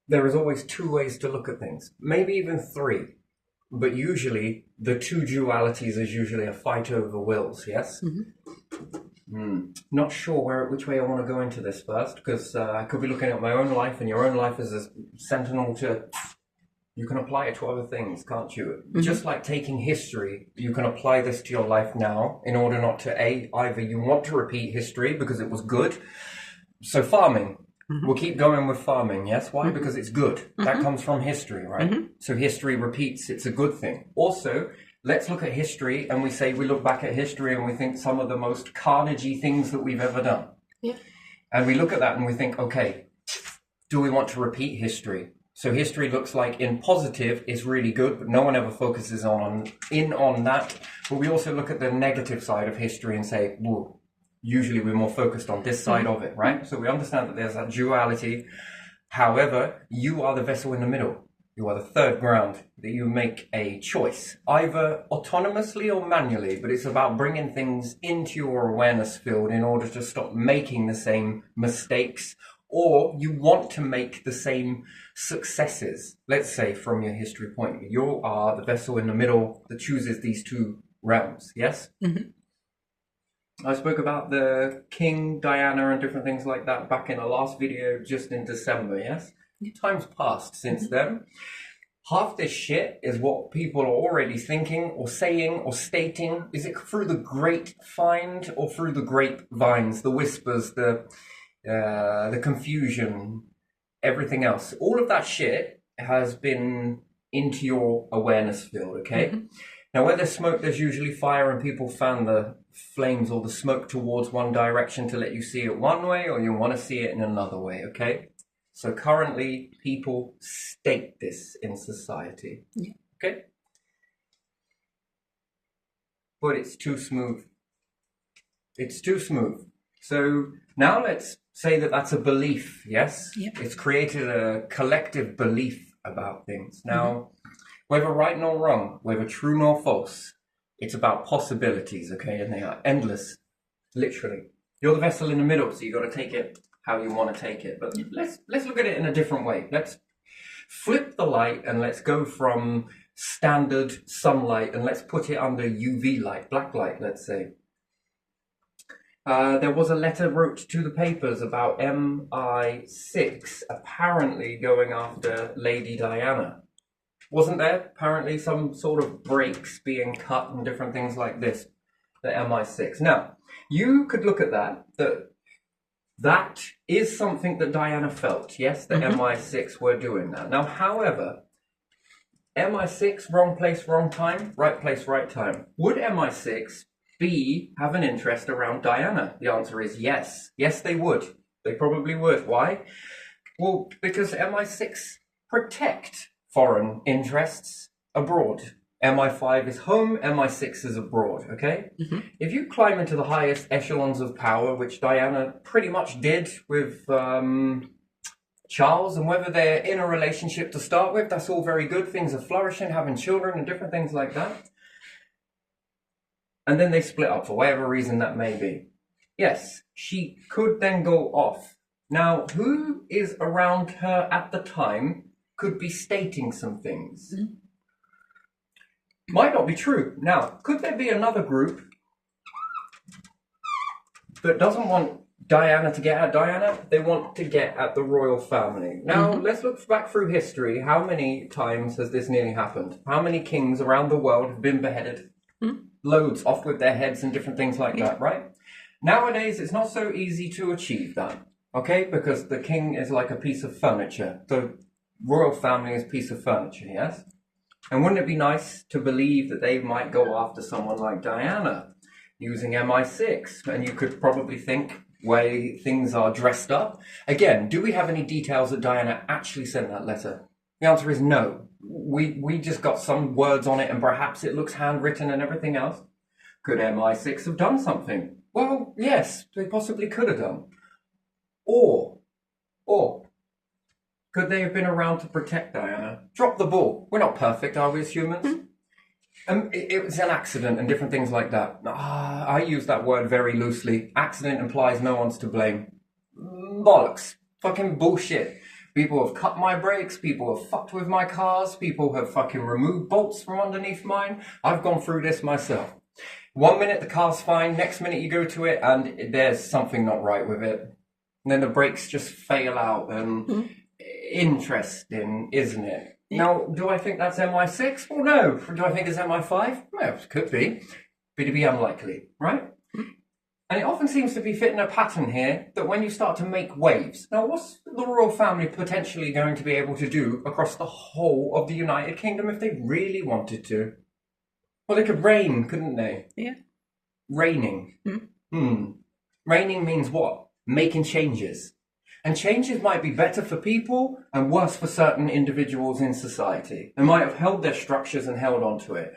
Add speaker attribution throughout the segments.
Speaker 1: there is always two ways to look at things, maybe even three. But usually, the two dualities is usually a fight over wills, yes? Not sure which way I want to go into this first, because I could be looking at my own life, and your own life is a sentinel to... You can apply it to other things, can't you? Just like taking history, you can apply this to your life now in order not to, either you want to repeat history because it was good. So farming. We'll keep going with farming, yes? Why? Because it's good. That comes from history, right? So history repeats, it's a good thing. Also, let's look at history and we look back at history and we think some of the most carnagey things that we've ever done.
Speaker 2: Yeah.
Speaker 1: And we look at that and we think, okay, do we want to repeat history? So history looks like in positive is really good, but no one ever focuses on that. But we also look at the negative side of history and say, whoa, usually we're more focused on this side of it, right? So we understand that there's that duality. However, you are the vessel in the middle. You are the third ground that you make a choice, either autonomously or manually, but it's about bringing things into your awareness field in order to stop making the same mistakes, or you want to make the same successes. Let's say from your history point of view, you are the vessel in the middle that chooses these two realms, yes? I spoke about the King, Diana, and different things like that back in the last video, just in December, yes? Time's passed since then. Half this shit is what people are already thinking or saying or stating. Is it through the grapevine or through the grapevines, the whispers, the confusion, everything else? All of that shit has been into your awareness field, okay? Now, where there's smoke, there's usually fire, and people fan the flames or the smoke towards one direction to let you see it one way, or you want to see it in another way, okay? So currently, people state this in society, okay? But it's too smooth. It's too smooth. So now let's say that that's a belief, yes? It's created a collective belief about things. Now, whether right nor wrong, whether true nor false, it's about possibilities, okay? And they are endless, literally. You're the vessel in the middle, so you got to take it how you want to take it. But let's look at it in a different way. Let's flip the light and let's go from standard sunlight and let's put it under UV light, black light, let's say. There was a letter wrote to the papers about MI6 apparently going after Lady Diana. Wasn't there apparently some sort of breaks being cut and different things like this, the MI6? Now, you could look at that is something that Diana felt. Yes, the MI6 were doing that. Now, however, MI6, wrong place, wrong time, right place, right time. Would MI6 have an interest around Diana? The answer is yes. Yes, they would. They probably would. Why? Well, because MI6 protect foreign interests abroad. MI5 is home, MI6 is abroad, okay? If you climb into the highest echelons of power, which Diana pretty much did with Charles, and whether they're in a relationship to start with, that's all very good. Things are flourishing, having children and different things like that. And then they split up for whatever reason that may be. Yes, she could then go off. Now, who is around her at the time could be stating some things. Might not be true. Now, could there be another group that doesn't want Diana to get at Diana? They want to get at the royal family. Now, let's look back through history. How many times has this nearly happened? How many kings around the world have been beheaded? Loads, off with their heads and different things like that, right? Nowadays, it's not so easy to achieve that, okay? Because the king is like a piece of furniture. The royal family is a piece of furniture, yes? And wouldn't it be nice to believe that they might go after someone like Diana using MI6? And you could probably think way things are dressed up. Again, do we have any details that Diana actually sent that letter? The answer is no. We just got some words on it and perhaps it looks handwritten and everything else. Could MI6 have done something? Well, yes, they possibly could have done. Or could they have been around to protect Diana? Drop the ball. We're not perfect, are we, as humans? It was an accident and different things like that. I use that word very loosely. Accident implies no one's to blame. Bollocks. Fucking bullshit. People have cut my brakes. People have fucked with my cars. People have fucking removed bolts from underneath mine. I've gone through this myself. One minute the car's fine, next minute you go to it and there's something not right with it. And then the brakes just fail out. And interesting, isn't it? Yeah. Now, do I think that's MI6? Well, no. Do I think it's MI5? Well, it could be. But it'd be unlikely, right? And it often seems to be fitting a pattern here that when you start to make waves. Now, what's the royal family potentially going to be able to do across the whole of the United Kingdom if they really wanted to? Well, they could reign, couldn't they?
Speaker 2: Yeah.
Speaker 1: Reigning. Reigning means what? Making changes. And changes might be better for people and worse for certain individuals in society. They might have held their structures and held on to it.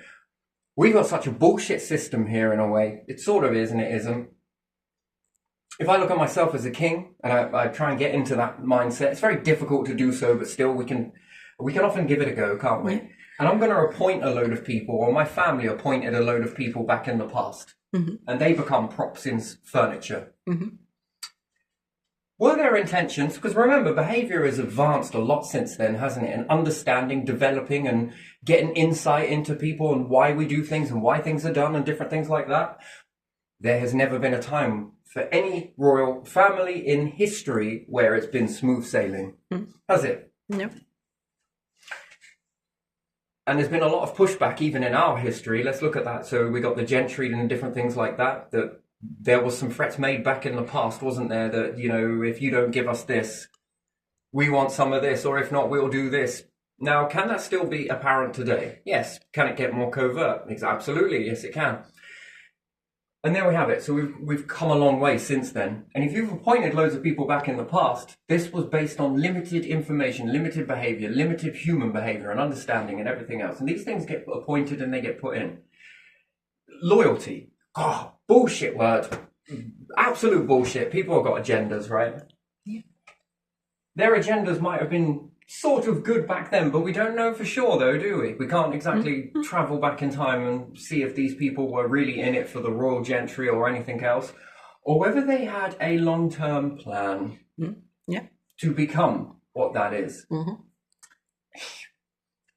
Speaker 1: We've got such a bullshit system here in a way. It sort of is and it isn't. If I look at myself as a king and I try and get into that mindset, it's very difficult to do so, but still we can often give it a go, can't we? And I'm going to appoint a load of people, or my family appointed a load of people back in the past, and they become props in furniture. Were their intentions, because remember, behaviour has advanced a lot since then, hasn't it? And understanding, developing and getting insight into people and why we do things and why things are done and different things like that. There has never been a time for any royal family in history where it's been smooth sailing, has it?
Speaker 2: No.
Speaker 1: And there's been a lot of pushback even in our history. Let's look at that. So we got the gentry and different things like that, that there was some threats made back in the past, wasn't there? That, you know, if you don't give us this, we want some of this, or if not, we'll do this. Now, can that still be apparent today? Yes. Can it get more covert? Absolutely. Yes, it can. And there we have it. So we've come a long way since then. And if you've appointed loads of people back in the past, this was based on limited information, limited behavior, limited human behavior and understanding and everything else. And these things get appointed and they get put in. Loyalty. Oh, bullshit word. Absolute bullshit. People have got agendas, right? Yeah. Their agendas might have been sort of good back then, but we don't know for sure though, do we? We can't exactly travel back in time and see if these people were really in it for the royal gentry or anything else, or whether they had a long-term plan to become what that is.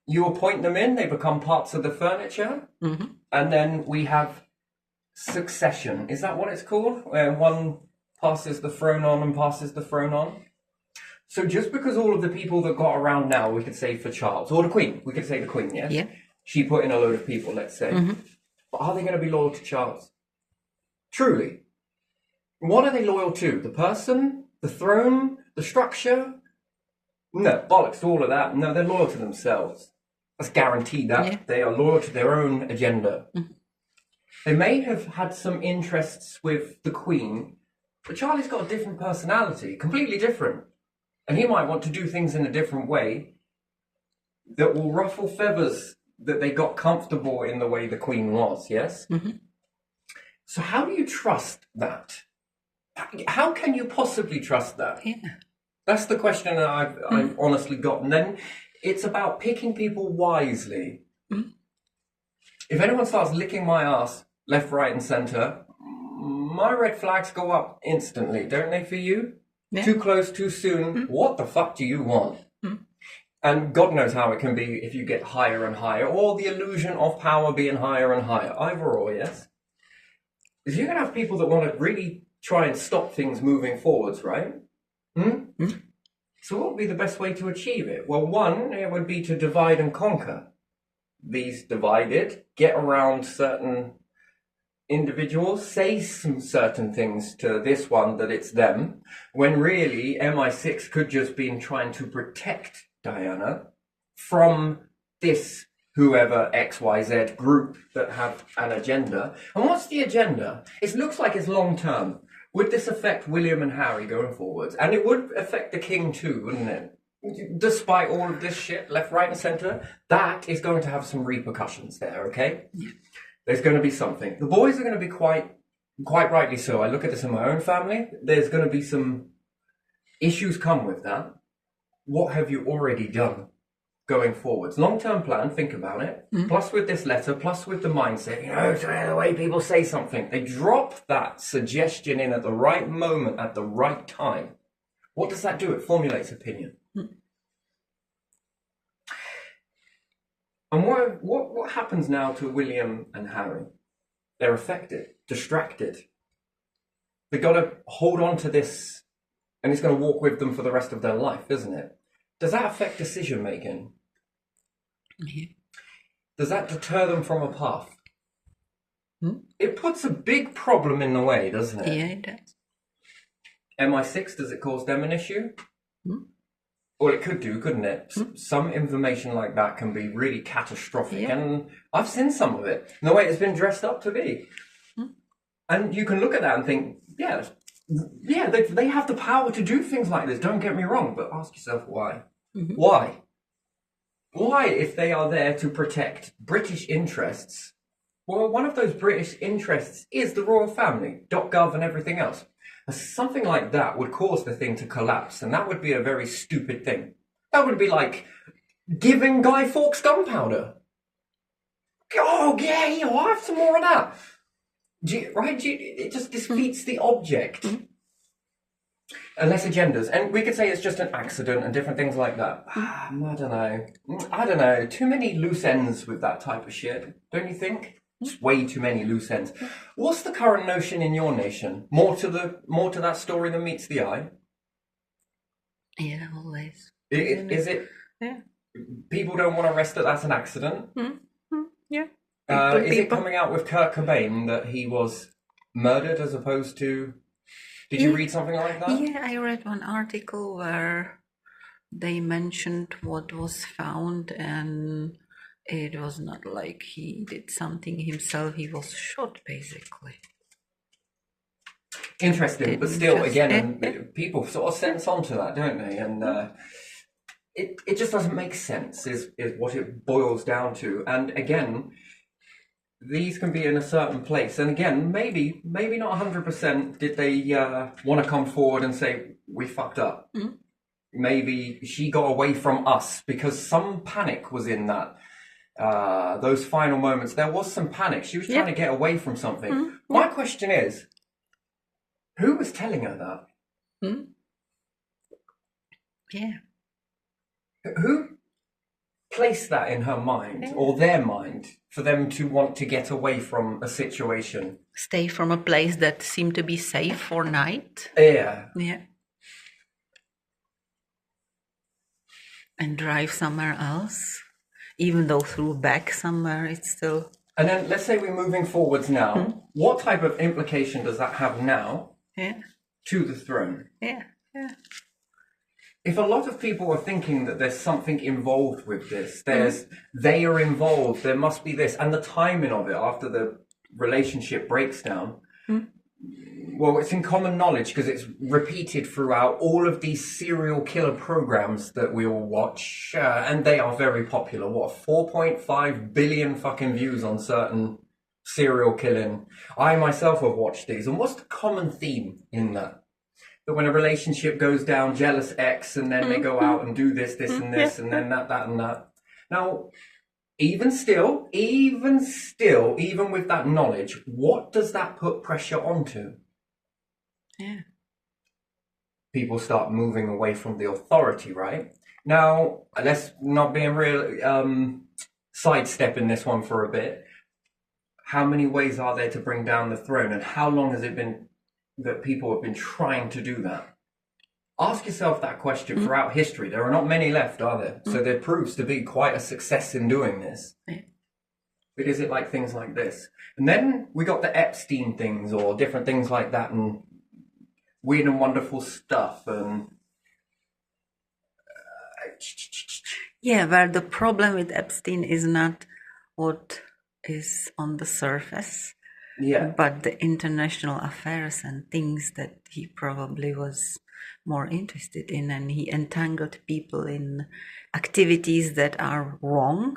Speaker 1: You appoint them in, they become parts of the furniture, and then we have succession. Is that what it's called? Where one passes the throne on and passes the throne on? So just because all of the people that got around now, we could say for Charles, or the Queen, we could say the Queen, yes?
Speaker 2: Yeah.
Speaker 1: She put in a load of people, let's say. But are they going to be loyal to Charles? Truly. What are they loyal to? The person? The throne? The structure? No, bollocks to all of that. No, they're loyal to themselves. That's guaranteed that. They are loyal to their own agenda. They may have had some interests with the Queen, but Charlie's got a different personality, completely different. And he might want to do things in a different way that will ruffle feathers that they got comfortable in the way the Queen was, yes? So how do you trust that? How can you possibly trust that?
Speaker 2: Yeah.
Speaker 1: That's the question that I've honestly got. And then it's about picking people wisely. If anyone starts licking my ass left, right and centre, my red flags go up instantly, don't they for you? Yeah. Too close, too soon. What the fuck do you want? And God knows how it can be if you get higher and higher, or the illusion of power being higher and higher. Either or, yes? If you're going to have people that want to really try and stop things moving forwards, right? So what would be the best way to achieve it? Well, one, it would be to divide and conquer. These divided, get around certain individuals, say some certain things to this one that it's them, when really MI6 could just be trying to protect Diana from this whoever XYZ group that have an agenda. And what's the agenda? It looks like it's long term. Would this affect William and Harry going forwards? And it would affect the king too, wouldn't it? Despite all of this shit, left, right and centre, that is going to have some repercussions there, okay? There's going to be something. The boys are going to be quite rightly so. I look at this in my own family. There's going to be some issues come with that. What have you already done going forwards? Long-term plan, think about it. Plus with this letter, plus with the mindset, you know, the way people say something. They drop that suggestion in at the right moment, at the right time. What does that do? It formulates opinion. And what happens now to William and Harry? They're affected, distracted. They've got to hold on to this, and it's going to walk with them for the rest of their life, isn't it? Does that affect decision making?
Speaker 2: Yeah.
Speaker 1: Does that deter them from a path?
Speaker 2: Hmm?
Speaker 1: It puts a big problem in the way, doesn't it?
Speaker 2: Yeah, it does.
Speaker 1: MI6, does it cause them an issue?
Speaker 2: Hmm?
Speaker 1: Well, it could do, couldn't it? Some information like that can be really catastrophic,
Speaker 2: Yeah.
Speaker 1: and I've seen some of it, and the way it's been dressed up to be. And you can look at that and think, yeah, they have the power to do things like this, don't get me wrong, but ask yourself why.
Speaker 2: Mhm.
Speaker 1: Why? Why, if they are there to protect British interests? Well, one of those British interests is the royal family, .gov and everything else. Something like that would cause the thing to collapse, and that would be a very stupid thing. That would be like giving Guy Fawkes gunpowder. Oh, yeah, I'll have some more of that. It just defeats the object. Unless agendas. And we could say it's just an accident and different things like that. I don't know. Too many loose ends with that type of shit, don't you think? Just way too many loose ends. What's the current notion in your nation? More to that story than meets the eye?
Speaker 2: Yeah, always.
Speaker 1: Is it?
Speaker 2: Yeah.
Speaker 1: People don't want to rest that that's an accident?
Speaker 2: Yeah.
Speaker 1: Is it coming out with Kurt Cobain that he was murdered as opposed to... Did you read something like that?
Speaker 2: Yeah, I read one article where they mentioned what was found, and it was not like he did something himself. He was shot, basically.
Speaker 1: Interesting, but still, again, people sort of sense onto that, don't they? And it just doesn't make sense, is what it boils down to. And again, these can be in a certain place. And again, maybe not 100% did they want to come forward and say, we fucked up.
Speaker 2: Mm.
Speaker 1: Maybe she got away from us because some panic was in that. Those final moments, there was some panic. She was trying to get away from something. My question is, who was telling her that?
Speaker 2: Yeah.
Speaker 1: Who placed that in her mind or their mind for them to want to get away from a situation?
Speaker 2: Stay from a place that seemed to be safe for night.
Speaker 1: Yeah.
Speaker 2: Yeah. And drive somewhere else. Even though through back somewhere, it's still...
Speaker 1: And then let's say we're moving forwards now. What type of implication does that have now to the throne?
Speaker 2: Yeah.
Speaker 1: If a lot of people are thinking that there's something involved with this, they are involved, there must be this, and the timing of it after the relationship breaks down, well, it's in common knowledge because it's repeated throughout all of these serial killer programs that we all watch, and they are very popular. 4.5 billion fucking views on certain serial killing. I myself have watched these, and what's the common theme in that? That when a relationship goes down, jealous ex, and then they go out and do this and this, and then that and that. Now, even with that knowledge, what does that put pressure onto?
Speaker 2: Yeah.
Speaker 1: People start moving away from the authority, right? Now, let's not be real, sidestepping this one for a bit. How many ways are there to bring down the throne, and how long has it been that people have been trying to do that? Ask yourself that question throughout history. There are not many left, are there? So there proves to be quite a success in doing this.
Speaker 2: Yeah.
Speaker 1: But is it like things like this? And then we got the Epstein things or different things like that and weird and wonderful stuff. And
Speaker 2: Yeah, well, the problem with Epstein is not what is on the surface, but the international affairs and things that he probably was more interested in, and he entangled people in activities that are wrong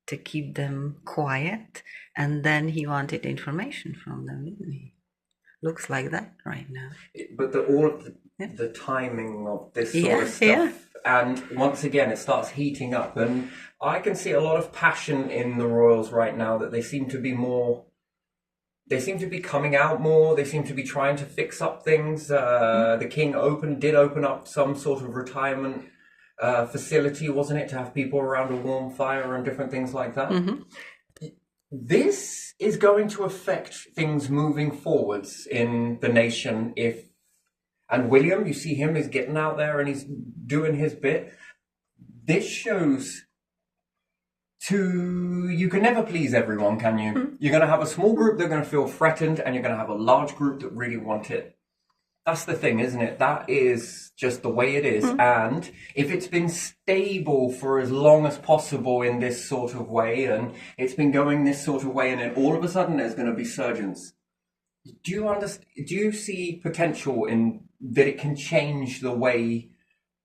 Speaker 2: to keep them quiet, and then he wanted information from them, didn't he? Looks like that right now.
Speaker 1: But all of the timing of this sort of stuff, and once again it starts heating up, and I can see a lot of passion in the royals right now, that they seem to be coming out more, they seem to be trying to fix up things. The king did open up some sort of retirement facility, wasn't it, to have people around a warm fire and different things like that. This is going to affect things moving forwards in the nation. And William, you see him is getting out there and he's doing his bit. This shows you can never please everyone, can you? You're going to have a small group that are going to feel threatened, and you're going to have a large group that really want it. That's the thing, isn't it? That is just the way it is. And if it's been stable for as long as possible in this sort of way, and it's been going this sort of way, and then all of a sudden there's going to be surgence. Do you understand? Do you see potential in that it can change the way?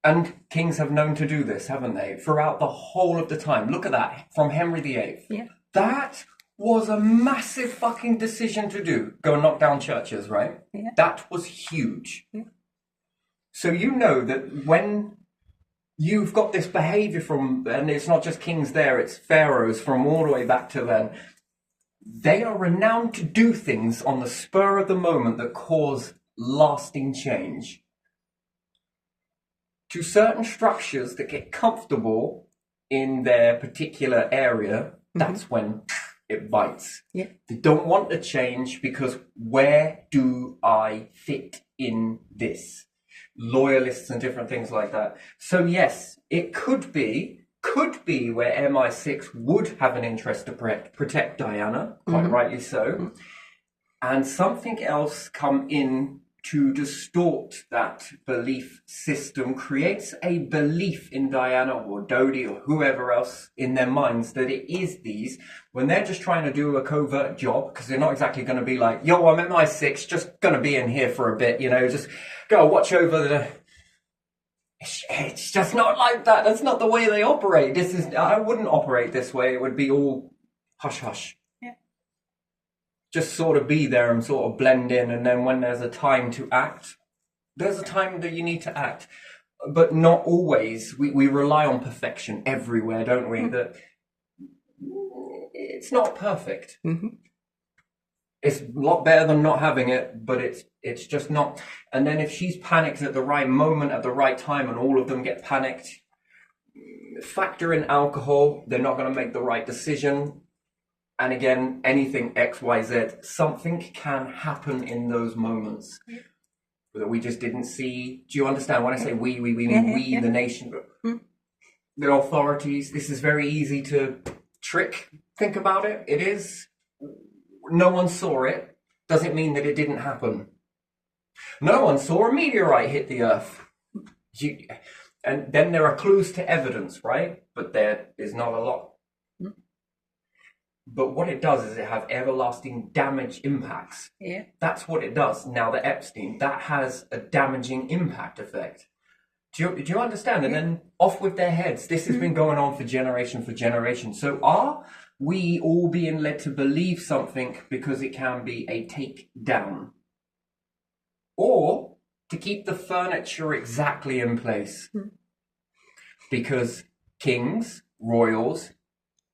Speaker 1: And kings have known to do this, haven't they? Throughout the whole of the time. Look at that, from Henry VIII.
Speaker 2: Yeah.
Speaker 1: That was a massive fucking decision to do. Go and knock down churches, right?
Speaker 2: Yeah.
Speaker 1: That was huge. Yeah. So you know that when you've got this behavior and it's not just kings there, it's pharaohs from all the way back to then. They are renowned to do things on the spur of the moment that cause lasting change. To certain structures that get comfortable in their particular area, that's when it bites.
Speaker 2: Yeah.
Speaker 1: They don't want to change because where do I fit in this? Loyalists and different things like that. So yes, it could be where MI6 would have an interest to protect Diana, quite rightly so, and something else come in to distort that belief system, creates a belief in Diana or Dodi or whoever else in their minds that it is these, when they're just trying to do a covert job, because they're not exactly going to be like, yo, I'm MI6, just going to be in here for a bit, just go watch over the... It's just not like that. That's not the way they operate. I wouldn't operate this way. It would be all hush-hush. Just sort of be there and sort of blend in, and then when there's a time to act, there's a time that you need to act. But not always. We rely on perfection everywhere, don't we? That it's not perfect. It's a lot better than not having it, but it's just not. And then if she's panicked at the right moment, at the right time, and all of them get panicked, factor in alcohol, they're not going to make the right decision. And again, anything X, Y, Z, something can happen in those moments that we just didn't see. Do you understand? When I say we mean we, the nation, the authorities. This is very easy to trick. Think about it. It is. No one saw it. Doesn't mean that it didn't happen. No one saw a meteorite hit the Earth. And then there are clues to evidence, right? But there is not a lot. But what it does is it have everlasting damage impacts.
Speaker 2: Yeah.
Speaker 1: That's what it does. Now the Epstein, that has a damaging impact effect. Do you understand? And then off with their heads. This has been going on for generation. So are we all being led to believe something because it can be a takedown? Or to keep the furniture exactly in place? Because kings, royals,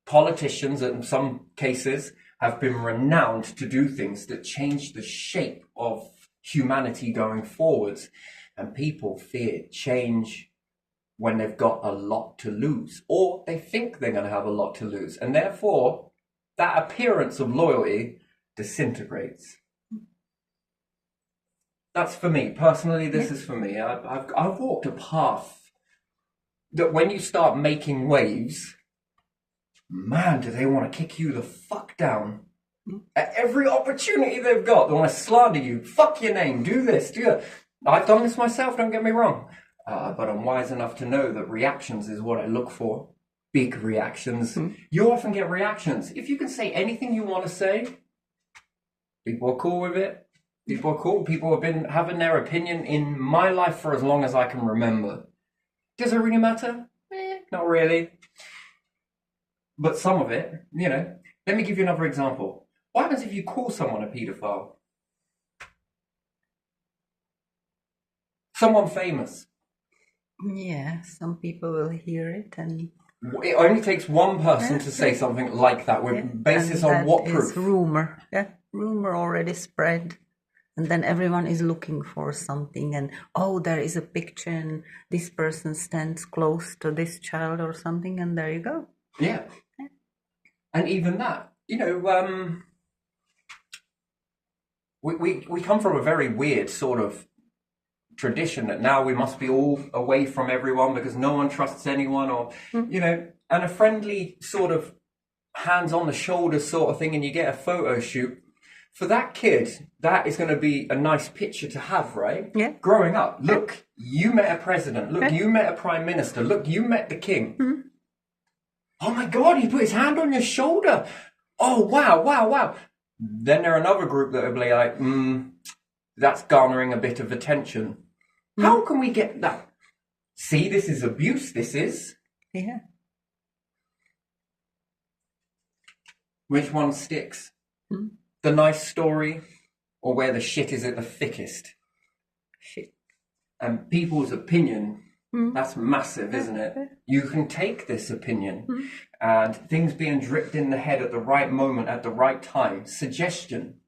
Speaker 1: politicians in some cases have been renowned to do things that change the shape of humanity going forwards. And people fear change when they've got a lot to lose, or they think they're going to have a lot to lose. And therefore, that appearance of loyalty disintegrates. That's for me. Personally, this is for me. I've walked a path that when you start making waves, man, do they want to kick you the fuck down. At every opportunity they've got, they want to slander you. Fuck your name, do this, do that. I've done this myself, don't get me wrong. But I'm wise enough to know that reactions is what I look for. Big reactions. You often get reactions. If you can say anything you want to say, people are cool with it. People are cool. People have been having their opinion in my life for as long as I can remember. Does it really matter? Not really. But some of it, let me give you another example. What happens if you call someone a paedophile? Someone famous.
Speaker 2: Yeah, some people will hear it, and
Speaker 1: it only takes one person to say something like that with basis on what proof?
Speaker 2: Rumor. Yeah, rumor already spread. And then everyone is looking for something, and oh, there is a picture, and this person stands close to this child or something, and there you go.
Speaker 1: Yeah. And even that, we come from a very weird sort of tradition that now we must be all away from everyone because no one trusts anyone, or and a friendly sort of hands on the shoulder sort of thing, and you get a photo shoot. For that kid, that is going to be a nice picture to have, right?
Speaker 2: Yeah.
Speaker 1: Growing up, look, you met a president. Look, you met a prime minister. Look, you met the king. Mm-hmm. Oh my God, he put his hand on your shoulder. Oh, wow. Then there are another group that will be like, that's garnering a bit of attention. How can we get that? See, this is abuse, this is.
Speaker 2: Yeah.
Speaker 1: Which one sticks? The nice story, or where the shit is at the thickest?
Speaker 2: Shit.
Speaker 1: And people's opinion, that's massive, isn't it? You can take this opinion and things being dripped in the head at the right moment, at the right time. Suggestion.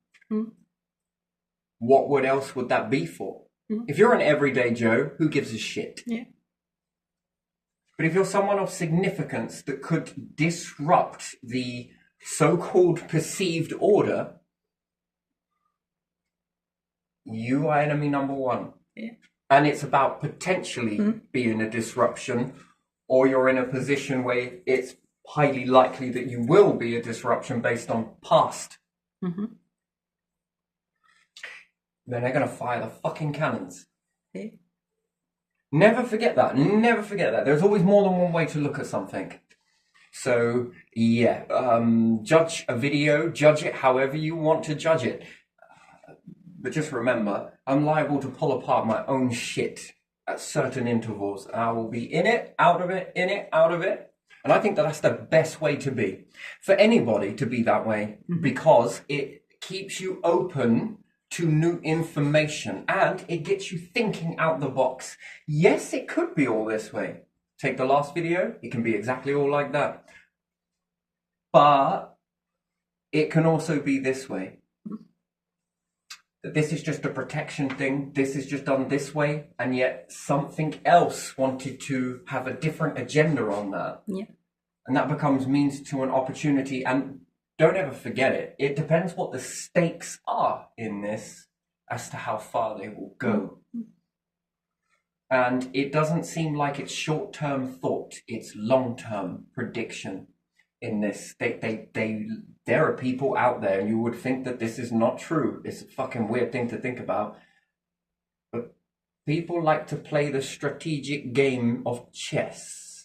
Speaker 1: What else would that be for? If you're an everyday Joe, who gives a shit?
Speaker 2: Yeah.
Speaker 1: But if you're someone of significance that could disrupt the so-called perceived order, you are enemy number one.
Speaker 2: Yeah.
Speaker 1: And it's about potentially being a disruption, or you're in a position where it's highly likely that you will be a disruption based on past. Then they're going to fire the fucking cannons.
Speaker 2: Yeah.
Speaker 1: Never forget that. Never forget that. There's always more than one way to look at something. So, yeah, judge a video, judge it however you want to judge it. But just remember, I'm liable to pull apart my own shit at certain intervals. I will be in it, out of it, in it, out of it. And I think that that's the best way to be. For anybody to be that way, because it keeps you open to new information and it gets you thinking out the box. Yes, it could be all this way. Take the last video, it can be exactly all like that. But it can also be this way. That this is just a protection thing, this is just done this way, and yet something else wanted to have a different agenda on that.
Speaker 2: Yeah.
Speaker 1: And that becomes means to an opportunity. And don't ever forget it. It depends what the stakes are in this as to how far they will go. And it doesn't seem like it's short-term thought, it's long-term prediction in this. There are people out there, and you would think that this is not true. It's a fucking weird thing to think about. But people like to play the strategic game of chess.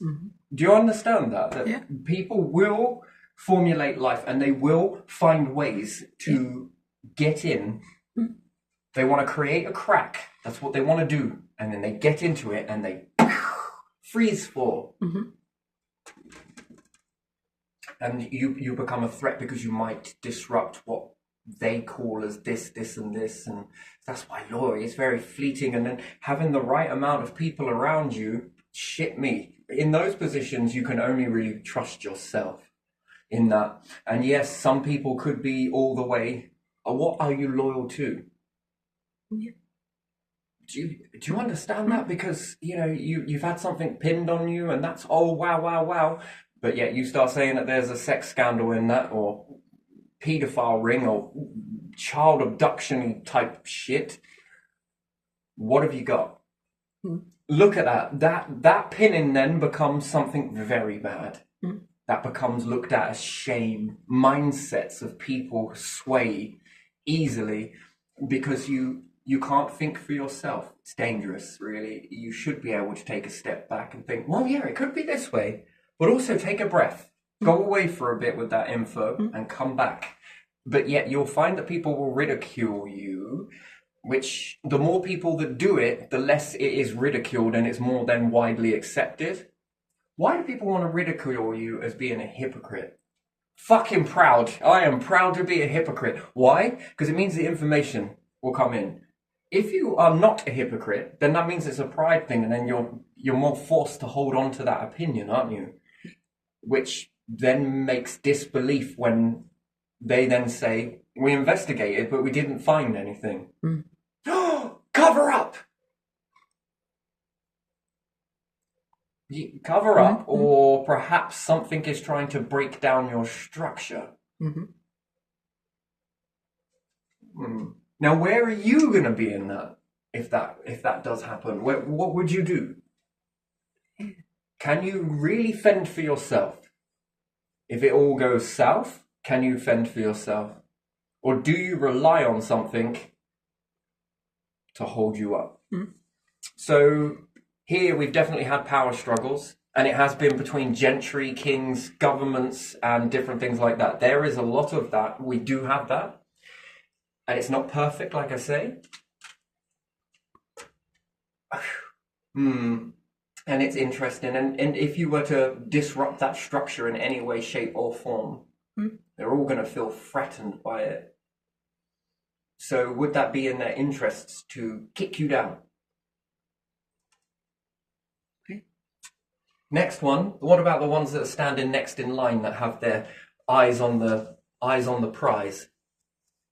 Speaker 1: Do you understand that? That
Speaker 2: Yeah.
Speaker 1: people will formulate life and they will find ways to get in. They want to create a crack. That's what they want to do. And then they get into it and they freeze fall. And you become a threat because you might disrupt what they call as this, and this. And that's why law is very fleeting. And then having the right amount of people around you, shit me. In those positions, you can only really trust yourself in that. And yes, some people could be all the way. What are you loyal to?
Speaker 2: Yeah.
Speaker 1: Do you understand that? Because, you've had something pinned on you and that's, oh, wow. But yet you start saying that there's a sex scandal in that, or paedophile ring, or child abduction type shit. What have you got? Look at that. That pinning then becomes something very bad. That becomes looked at as shame. Mindsets of people sway easily because you can't think for yourself. It's dangerous, really. You should be able to take a step back and think, well, yeah, it could be this way. But also take a breath. Go away for a bit with that info and come back. But yet you'll find that people will ridicule you, which the more people that do it, the less it is ridiculed and it's more then widely accepted. Why do people want to ridicule you as being a hypocrite? Fucking proud. I am proud to be a hypocrite. Why? Because it means the information will come in. If you are not a hypocrite, then that means it's a pride thing, and then you're more forced to hold on to that opinion, aren't you? Which then makes disbelief when They then say, we investigated, but we didn't find anything. Cover up! Cover up, or perhaps something is trying to break down your structure. Now, where are you going to be in that? If that does happen, what would you do? Can you really fend for yourself? If it all goes south, can you fend for yourself? Or do you rely on something to hold you up? So here we've definitely had power struggles, and it has been between gentry, kings, governments, and different things like that. There is a lot of that. We do have that. And it's not perfect, like I say. And it's interesting. And if you were to disrupt that structure in any way, shape, or form, they're all going to feel threatened by it. So would that be in their interests to kick you down? Next one. What about the ones that are standing next in line that have their eyes on the prize?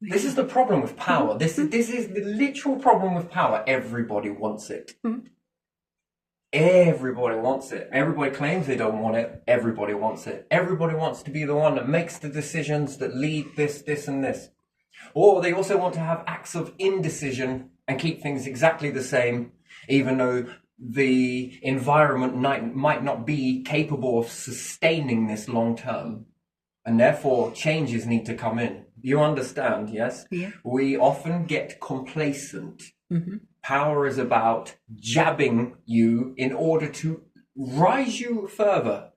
Speaker 1: This is the problem with power. This is the literal problem with power. Everybody wants it. Everybody wants it. Everybody claims they don't want it. Everybody wants it. Everybody wants to be the one that makes the decisions that lead this, and this. Or they also want to have acts of indecision and keep things exactly the same, even though the environment might not be capable of sustaining this long term. And therefore, changes need to come in. You understand, yes?
Speaker 2: Yeah.
Speaker 1: We often get complacent. Power is about jabbing you in order to rise you further,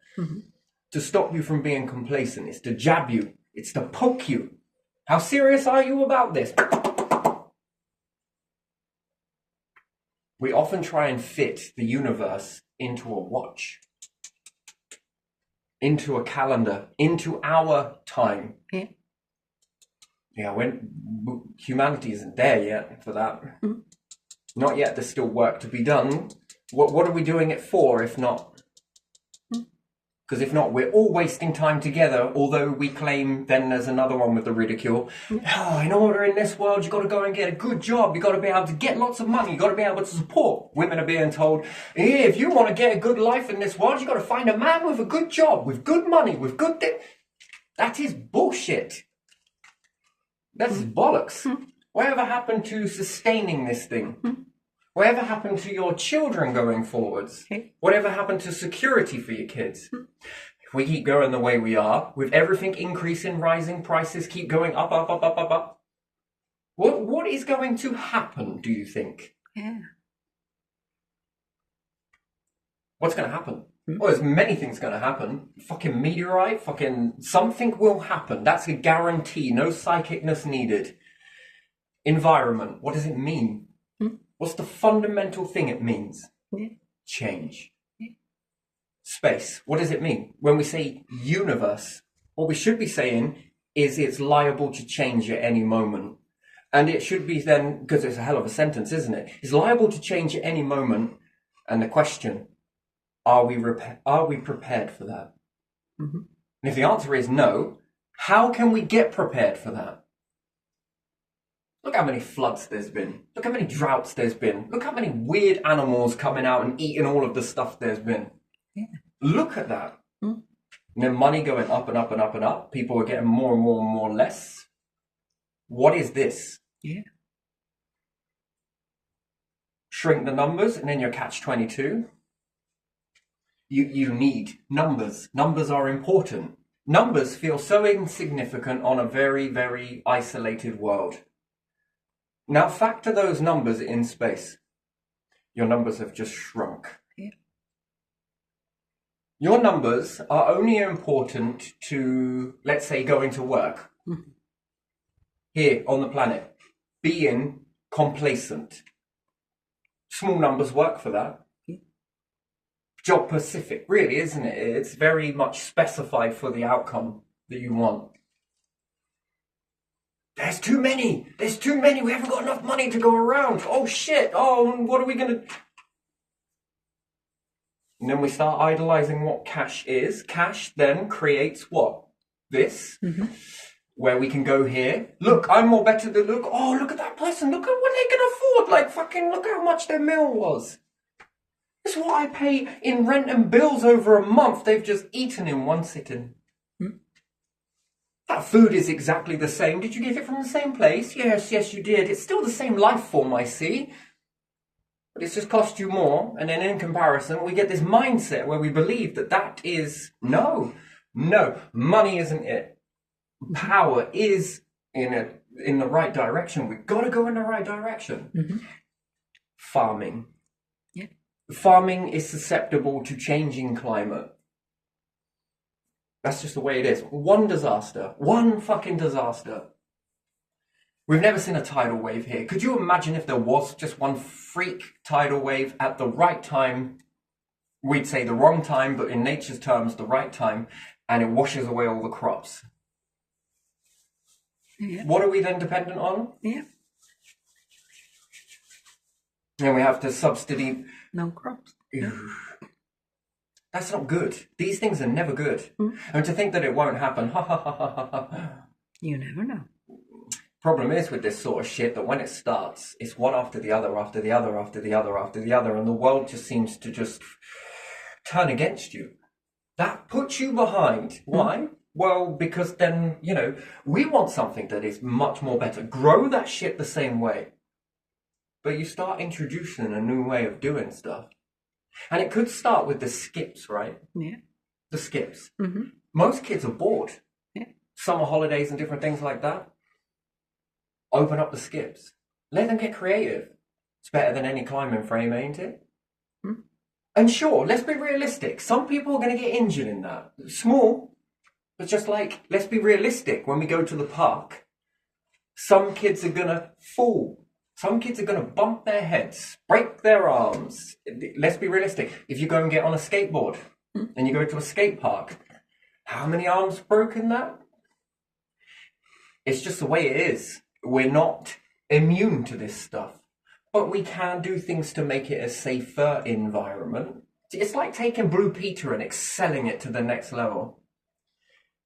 Speaker 1: to stop you from being complacent. It's to jab you. It's to poke you. How serious are you about this? We often try and fit the universe into a watch, into a calendar, into our time. When humanity isn't there yet for that. Not yet. There's still work to be done. What are we doing it for if not? Because if not, we're all wasting time together, although we claim then there's another one with the ridicule. In order in this world, you've got to go and get a good job. You've got to be able to get lots of money. You've got to be able to support. Women are being told, if you want to get a good life in this world, you've got to find a man with a good job, with good money, with good... That is bullshit. That's bollocks. Whatever happened to sustaining this thing? Whatever happened to your children going forwards? Whatever happened to security for your kids? If we keep going the way we are, with everything increasing, rising, prices keep going up, what is going to happen, do you think? What's going to happen? Well, there's many things going to happen. Fucking meteorite, fucking something will happen. That's a guarantee. No psychicness needed. Environment, what does it mean? What's the fundamental thing it means? Change. Space, what does it mean? When we say universe, what we should be saying is it's liable to change at any moment. And it should be then, because it's a hell of a sentence, isn't it? It's liable to change at any moment. And the question, are we prepared for that? And if the answer is no, how can we get prepared for that? Look how many floods there's been. Look how many droughts there's been. Look how many weird animals coming out and eating all of the stuff there's been. Look at that. And then money going up and up and up and up. People are getting more and more and more less. What is this? Shrink the numbers and then you're catch-22. You need numbers. Numbers are important. Numbers feel so insignificant on a very, very isolated world. Now factor those numbers in space. Your numbers have just shrunk. Your numbers are only important to, let's say, going to work. Here on the planet. Being complacent. Small numbers work for that. Job specific, really, isn't it? It's very much specified for the outcome that you want. There's too many. There's too many. We haven't got enough money to go around. Oh, shit. Oh, what are we going to... And then we start idolizing what cash is. Cash then creates what? This. where we can go here. Look, I'm more better than look. Oh, look at that person. Look at what they can afford. Like, fucking look how much their meal was. This is what I pay in rent and bills over a month. They've just eaten in one sitting. That food is exactly the same. Did you get it from the same place? Yes, you did. It's still the same life form, I see. But it's just cost you more. And then in comparison, we get this mindset where we believe that that is... No, money isn't it. Power is in the right direction. We've got to go in the right direction.
Speaker 2: Mm-hmm.
Speaker 1: Farming.
Speaker 2: Yeah.
Speaker 1: Farming is susceptible to changing climate. That's just the way it is. One fucking disaster. We've never seen a tidal wave here. Could you imagine if there was just one freak tidal wave at the right time? We'd say the wrong time, but in nature's terms, the right time, and it washes away all the crops.
Speaker 2: Yeah.
Speaker 1: What are we then dependent on?
Speaker 2: Yeah.
Speaker 1: And we have to subsidy.
Speaker 2: No crops. Yeah.
Speaker 1: That's not good. These things are never good. And to think that it won't happen,
Speaker 2: You never know.
Speaker 1: Problem is with this sort of shit that when it starts, it's one after the other, after the other, after the other, after the other, and the world just seems to just turn against you. That puts you behind. Why? Well, because then, we want something that is much more better. Grow that shit the same way. But you start introducing a new way of doing stuff. And it could start with the skips, right?
Speaker 2: Yeah.
Speaker 1: The skips.
Speaker 2: Mm-hmm.
Speaker 1: Most kids are bored.
Speaker 2: Yeah.
Speaker 1: Summer holidays and different things like that. Open up the skips. Let them get creative. It's better than any climbing frame, ain't it?
Speaker 2: Mm.
Speaker 1: And sure, let's be realistic. Some people are going to get injured in that. Small, but just like, let's be realistic. When we go to the park, some kids are going to fall. Some kids are going to bump their heads, break their arms. Let's be realistic. If you go and get on a skateboard and you go to a skate park, how many arms broken that? It's just the way it is. We're not immune to this stuff, but we can do things to make it a safer environment. It's like taking Blue Peter and excelling it to the next level.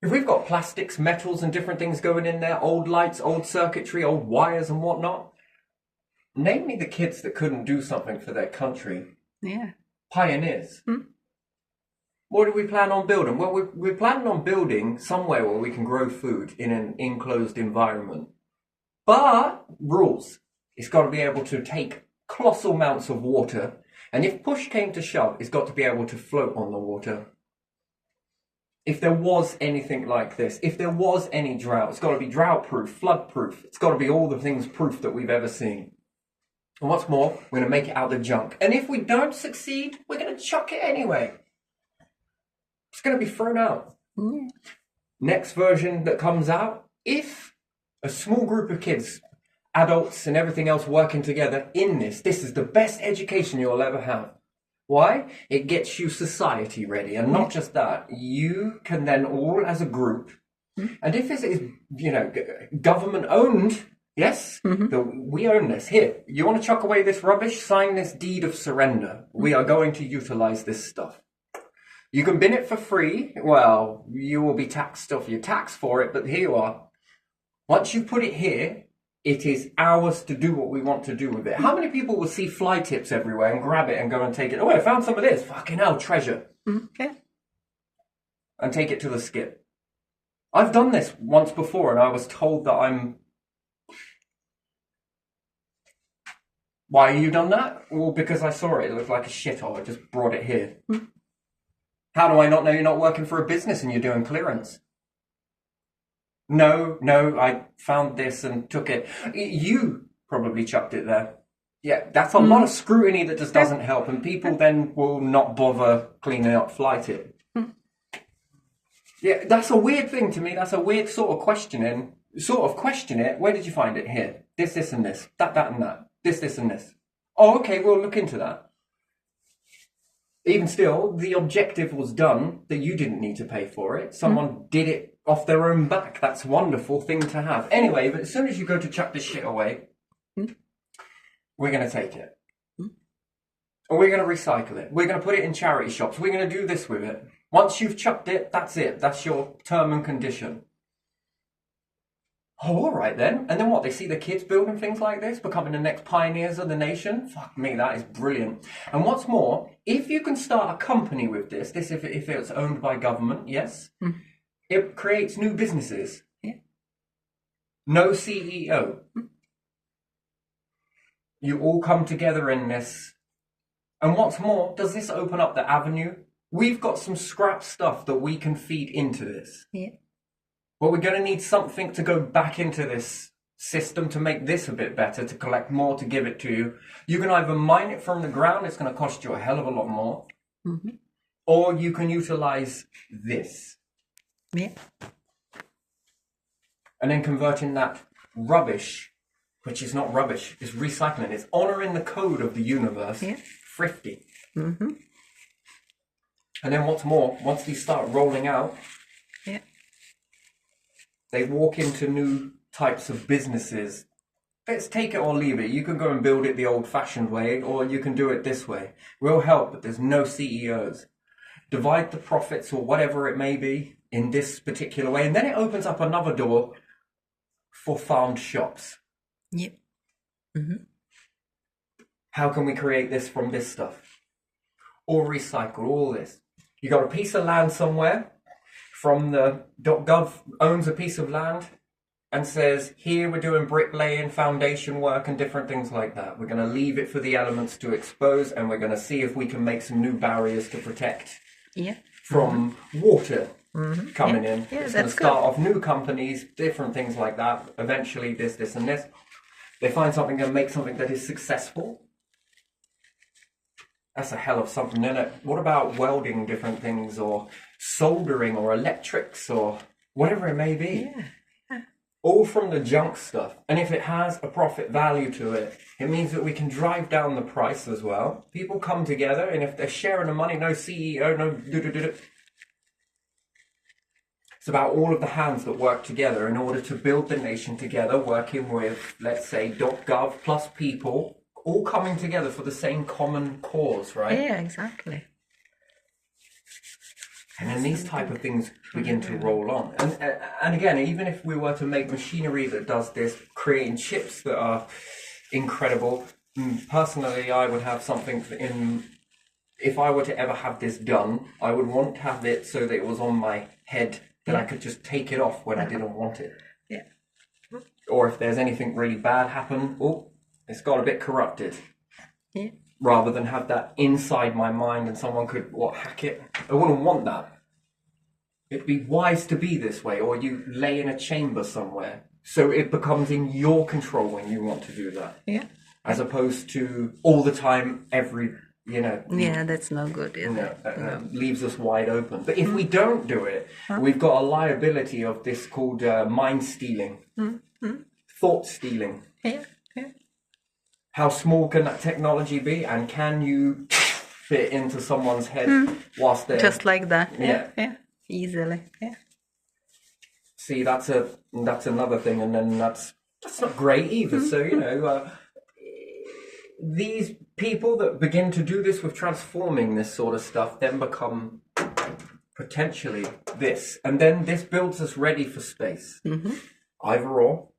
Speaker 1: If we've got plastics, metals and different things going in there, old lights, old circuitry, old wires and whatnot, name me the kids that couldn't do something for their country.
Speaker 2: Yeah.
Speaker 1: Pioneers. What do we plan on building? Well, we're planning on building somewhere where we can grow food in an enclosed environment. But rules. It's got to be able to take colossal amounts of water. And if push came to shove, it's got to be able to float on the water. If there was anything like this, if there was any drought, it's got to be drought-proof, flood-proof. It's got to be all the things proof that we've ever seen. And what's more, we're going to make it out of the junk. And if we don't succeed, we're going to chuck it anyway. It's going to be thrown out. Next version that comes out, if a small group of kids, adults and everything else working together in this is the best education you'll ever have. Why? It gets you society ready. And not just that, you can then all as a group, and if this is, government owned, yes, we own this. Here, you want to chuck away this rubbish? Sign this deed of surrender. We are going to utilize this stuff. You can bin it for free. Well, you will be taxed off your tax for it, but here you are. Once you put it here, it is ours to do what we want to do with it. How many people will see fly tips everywhere and grab it and go and take it? Oh, I found some of this. Fucking hell, treasure.
Speaker 2: Okay.
Speaker 1: And take it to the skip. I've done this once before and I was told that I'm... Why you done that? Well, because I saw it. It looked like a shithole. I just brought it here. How do I not know you're not working for a business and you're doing clearance? No, I found this and took it. You probably chucked it there. Yeah, that's a lot of scrutiny that just doesn't help, and people then will not bother cleaning up fly tip. Yeah, that's a weird thing to me. That's a weird sort of questioning. Sort of question it. Where did you find it? Here. This, and this. That, and that. This, and this. Oh, okay, we'll look into that. Even still, the objective was done, that you didn't need to pay for it. Someone did it off their own back. That's a wonderful thing to have. Anyway, but as soon as you go to chuck this shit away, we're going to take it. Or we're going to recycle it. We're going to put it in charity shops. We're going to do this with it. Once you've chucked it, that's it. That's your term and condition. Oh, all right then. And then what? They see the kids building things like this, becoming the next pioneers of the nation? Fuck me, that is brilliant. And what's more, if you can start a company with this if it's owned by government, yes, it creates new businesses.
Speaker 2: Yeah.
Speaker 1: No CEO. You all come together in this. And what's more, does this open up the avenue? We've got some scrap stuff that we can feed into this.
Speaker 2: Yeah.
Speaker 1: But we're going to need something to go back into this system to make this a bit better, to collect more, to give it to you. You can either mine it from the ground, it's going to cost you a hell of a lot more, or you can utilize this.
Speaker 2: Yeah.
Speaker 1: And then converting that rubbish, which is not rubbish, is recycling. It's honoring the code of the universe, thrifty. And then what's more, once these start rolling out, they walk into new types of businesses. Let's take it or leave it. You can go and build it the old-fashioned way, or you can do it this way. We'll help, but there's no CEOs. Divide the profits or whatever it may be in this particular way, and then it opens up another door for farmed shops.
Speaker 2: Yeah.
Speaker 1: How can we create this from this stuff? Or recycle all this. You got a piece of land somewhere, from the .gov owns a piece of land and says, here we're doing bricklaying, foundation work and different things like that. We're going to leave it for the elements to expose, and we're going to see if we can make some new barriers to protect from water coming in.
Speaker 2: Yeah,
Speaker 1: it's going to start off new companies, different things like that. Eventually this and this. They find something and make something that is successful. That's a hell of something, isn't it? What about welding different things, or soldering, or electrics, or whatever it may be?
Speaker 2: Yeah.
Speaker 1: All from the junk stuff. And if it has a profit value to it, it means that we can drive down the price as well. People come together, and if they're sharing the money, no CEO, no do-do-do-do. It's about all of the hands that work together in order to build the nation together, working with, let's say, .gov plus people, all coming together for the same common cause, right?
Speaker 2: Yeah, exactly.
Speaker 1: And then these type of things begin to roll on. And again, even if we were to make machinery that does this, creating chips that are incredible, personally, I would have something if I were to ever have this done, I would want to have it so that it was on my head, that I could just take it off when I didn't want it.
Speaker 2: Yeah.
Speaker 1: Or if there's anything really bad happen, it's got a bit corrupted.
Speaker 2: Yeah.
Speaker 1: Rather than have that inside my mind and someone could hack it. I wouldn't want that. It'd be wise to be this way, or you lay in a chamber somewhere so it becomes in your control when you want to do that.
Speaker 2: Yeah.
Speaker 1: As opposed to all the time,
Speaker 2: Yeah, that's no good.
Speaker 1: Leaves us wide open. But if we don't do it, we've got a liability of this called mind stealing, thought stealing.
Speaker 2: Yeah.
Speaker 1: How small can that technology be, and can you fit into someone's head whilst they're
Speaker 2: just like that? Yeah. Easily. Yeah.
Speaker 1: See, that's another thing, and then that's not great either. So these people that begin to do this with transforming this sort of stuff then become potentially this, and then this builds us ready for space. Either or.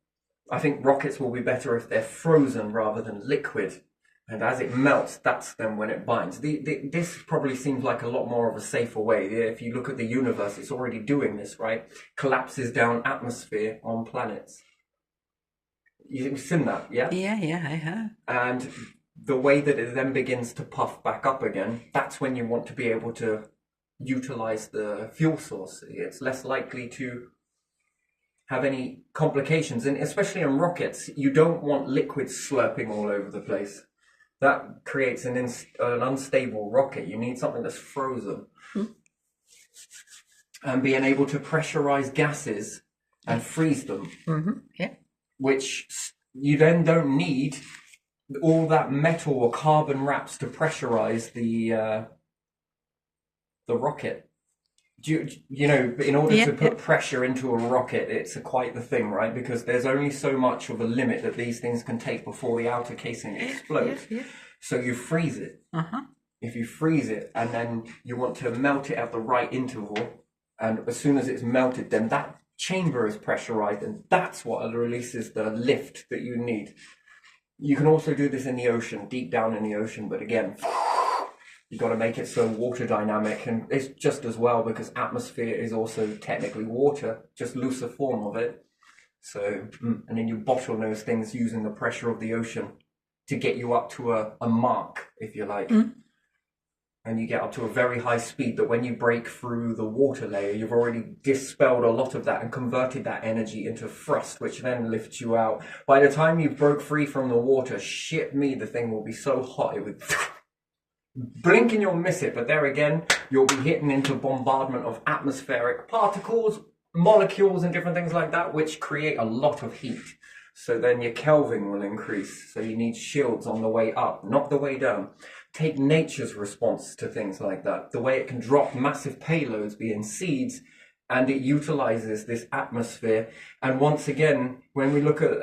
Speaker 1: I think rockets will be better if they're frozen rather than liquid. And as it melts, that's then when it binds. This probably seems like a lot more of a safer way. If you look at the universe, it's already doing this, right? Collapses down atmosphere on planets. You've seen that, yeah?
Speaker 2: Yeah, I have.
Speaker 1: And the way that it then begins to puff back up again, that's when you want to be able to utilize the fuel source. It's less likely to have any complications, and especially on rockets, you don't want liquids slurping all over the place. That creates an unstable rocket. You need something that's frozen. And being able to pressurize gases and freeze them, which you then don't need all that metal or carbon wraps to pressurize the rocket. In order to put pressure into a rocket, it's quite the thing, right? Because there's only so much of a limit that these things can take before the outer casing explodes. So you freeze it. If you freeze it and then you want to melt it at the right interval, and as soon as it's melted, then that chamber is pressurized, and that's what releases the lift that you need. You can also do this in the ocean, deep down in the ocean, but again, you've got to make it so water dynamic, and it's just as well because atmosphere is also technically water, just looser form of it. So, and then you bottle those things using the pressure of the ocean to get you up to a mark, if you like. And you get up to a very high speed that when you break through the water layer, you've already dispelled a lot of that and converted that energy into thrust, which then lifts you out. By the time you broke free from the water, shit me, the thing will be so hot, it would blink and you'll miss it. But there again, you'll be hitting into bombardment of atmospheric particles, molecules and different things like that, which create a lot of heat. So then your Kelvin will increase. So you need shields on the way up, not the way down. Take nature's response to things like that. The way it can drop massive payloads, being seeds, and it utilizes this atmosphere. And once again, when we look at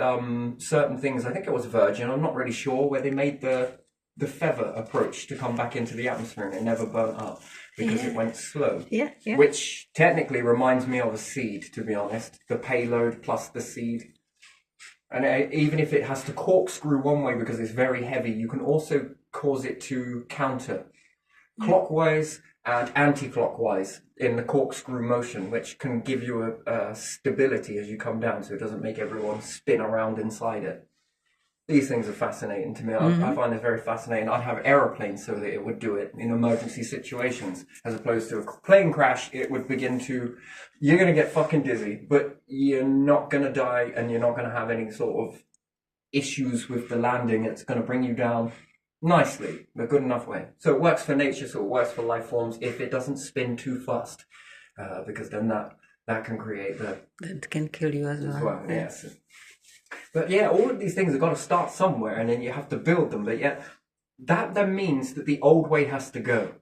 Speaker 1: certain things, I think it was Virgin, I'm not really sure, where they made the feather approach to come back into the atmosphere and it never burnt up because it went slow. Which technically reminds me of a seed, to be honest. The payload plus the seed. And even if it has to corkscrew one way because it's very heavy, you can also cause it to counter clockwise and anti-clockwise in the corkscrew motion, which can give you a stability as you come down so it doesn't make everyone spin around inside it. These things are fascinating to me. I find this very fascinating. I'd have aeroplanes so that it would do it in emergency situations, as opposed to a plane crash. It would begin to, you're going to get fucking dizzy, but you're not going to die and you're not going to have any sort of issues with the landing. It's going to bring you down nicely, a good enough way. So it works for nature, so it works for life forms if it doesn't spin too fast, because then that can create
Speaker 2: that can kill you as well.
Speaker 1: Yes. But yeah, all of these things have got to start somewhere, and then you have to build them. But yet, that then means that the old way has to go.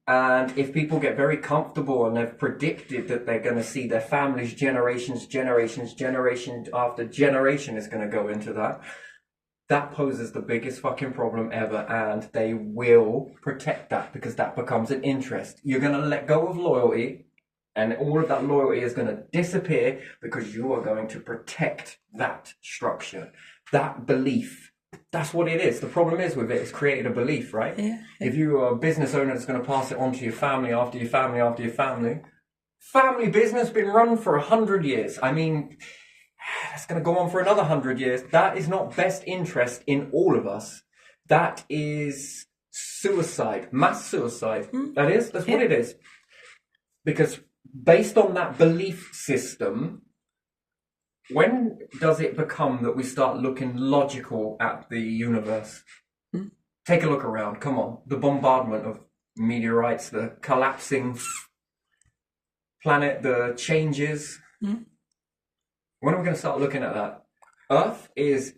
Speaker 1: And if people get very comfortable and they've predicted that they're going to see their families, generation after generation is going to go into that, that poses the biggest fucking problem ever, and they will protect that because that becomes an interest. You're going to let go of loyalty, and all of that loyalty is going to disappear because you are going to protect that structure, that belief. That's what it is. The problem is with it, it's created a belief, right? If you are a business owner that's going to pass it on to your family after your family after your family, family business been run for 100 years. I mean, that's going to go on for another 100 years. That is not best interest in all of us. That is suicide, mass suicide. That's what it is. Because based on that belief system, when does it become that we start looking logical at the universe? Take a look around. Come on. The bombardment of meteorites, the collapsing planet, the changes. When are we going to start looking at that? Earth is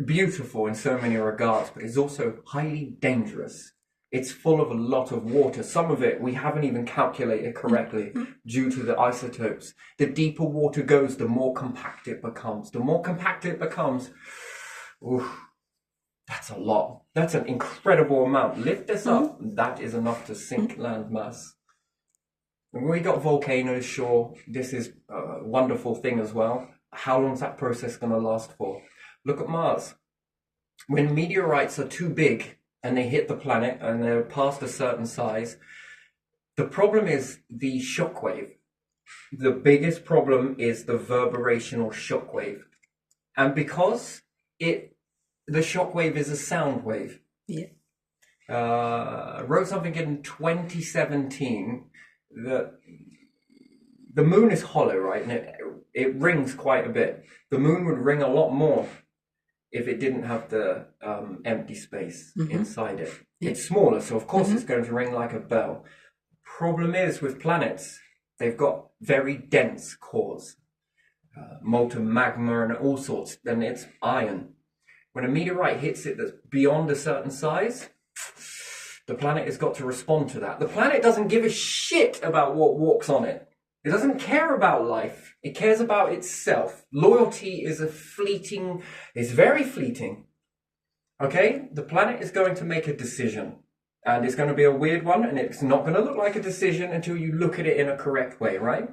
Speaker 1: beautiful in so many regards, but it's also highly dangerous. It's full of a lot of water. Some of it we haven't even calculated correctly due to the isotopes. The deeper water goes, the more compact it becomes. The more compact it becomes, that's a lot. That's an incredible amount. Lift this up, that is enough to sink land mass. And we got volcanoes, sure, this is a wonderful thing as well. How long is that process going to last for? Look at Mars. When meteorites are too big and they hit the planet and they're past a certain size, the problem is the shockwave. The biggest problem is the vibrational shockwave. And because the shockwave is a sound wave. I wrote something in 2017 that the moon is hollow, right? And it rings quite a bit. The moon would ring a lot more if it didn't have the empty space inside it. It's smaller, so of course it's going to ring like a bell. Problem is with planets, they've got very dense cores, molten magma and all sorts, and it's iron. When a meteorite hits it that's beyond a certain size, the planet has got to respond to that. The planet doesn't give a shit about what walks on it. It doesn't care about life. It cares about itself. Loyalty is it's very fleeting. Okay? The planet is going to make a decision. And it's going to be a weird one, and it's not going to look like a decision until you look at it in a correct way, right?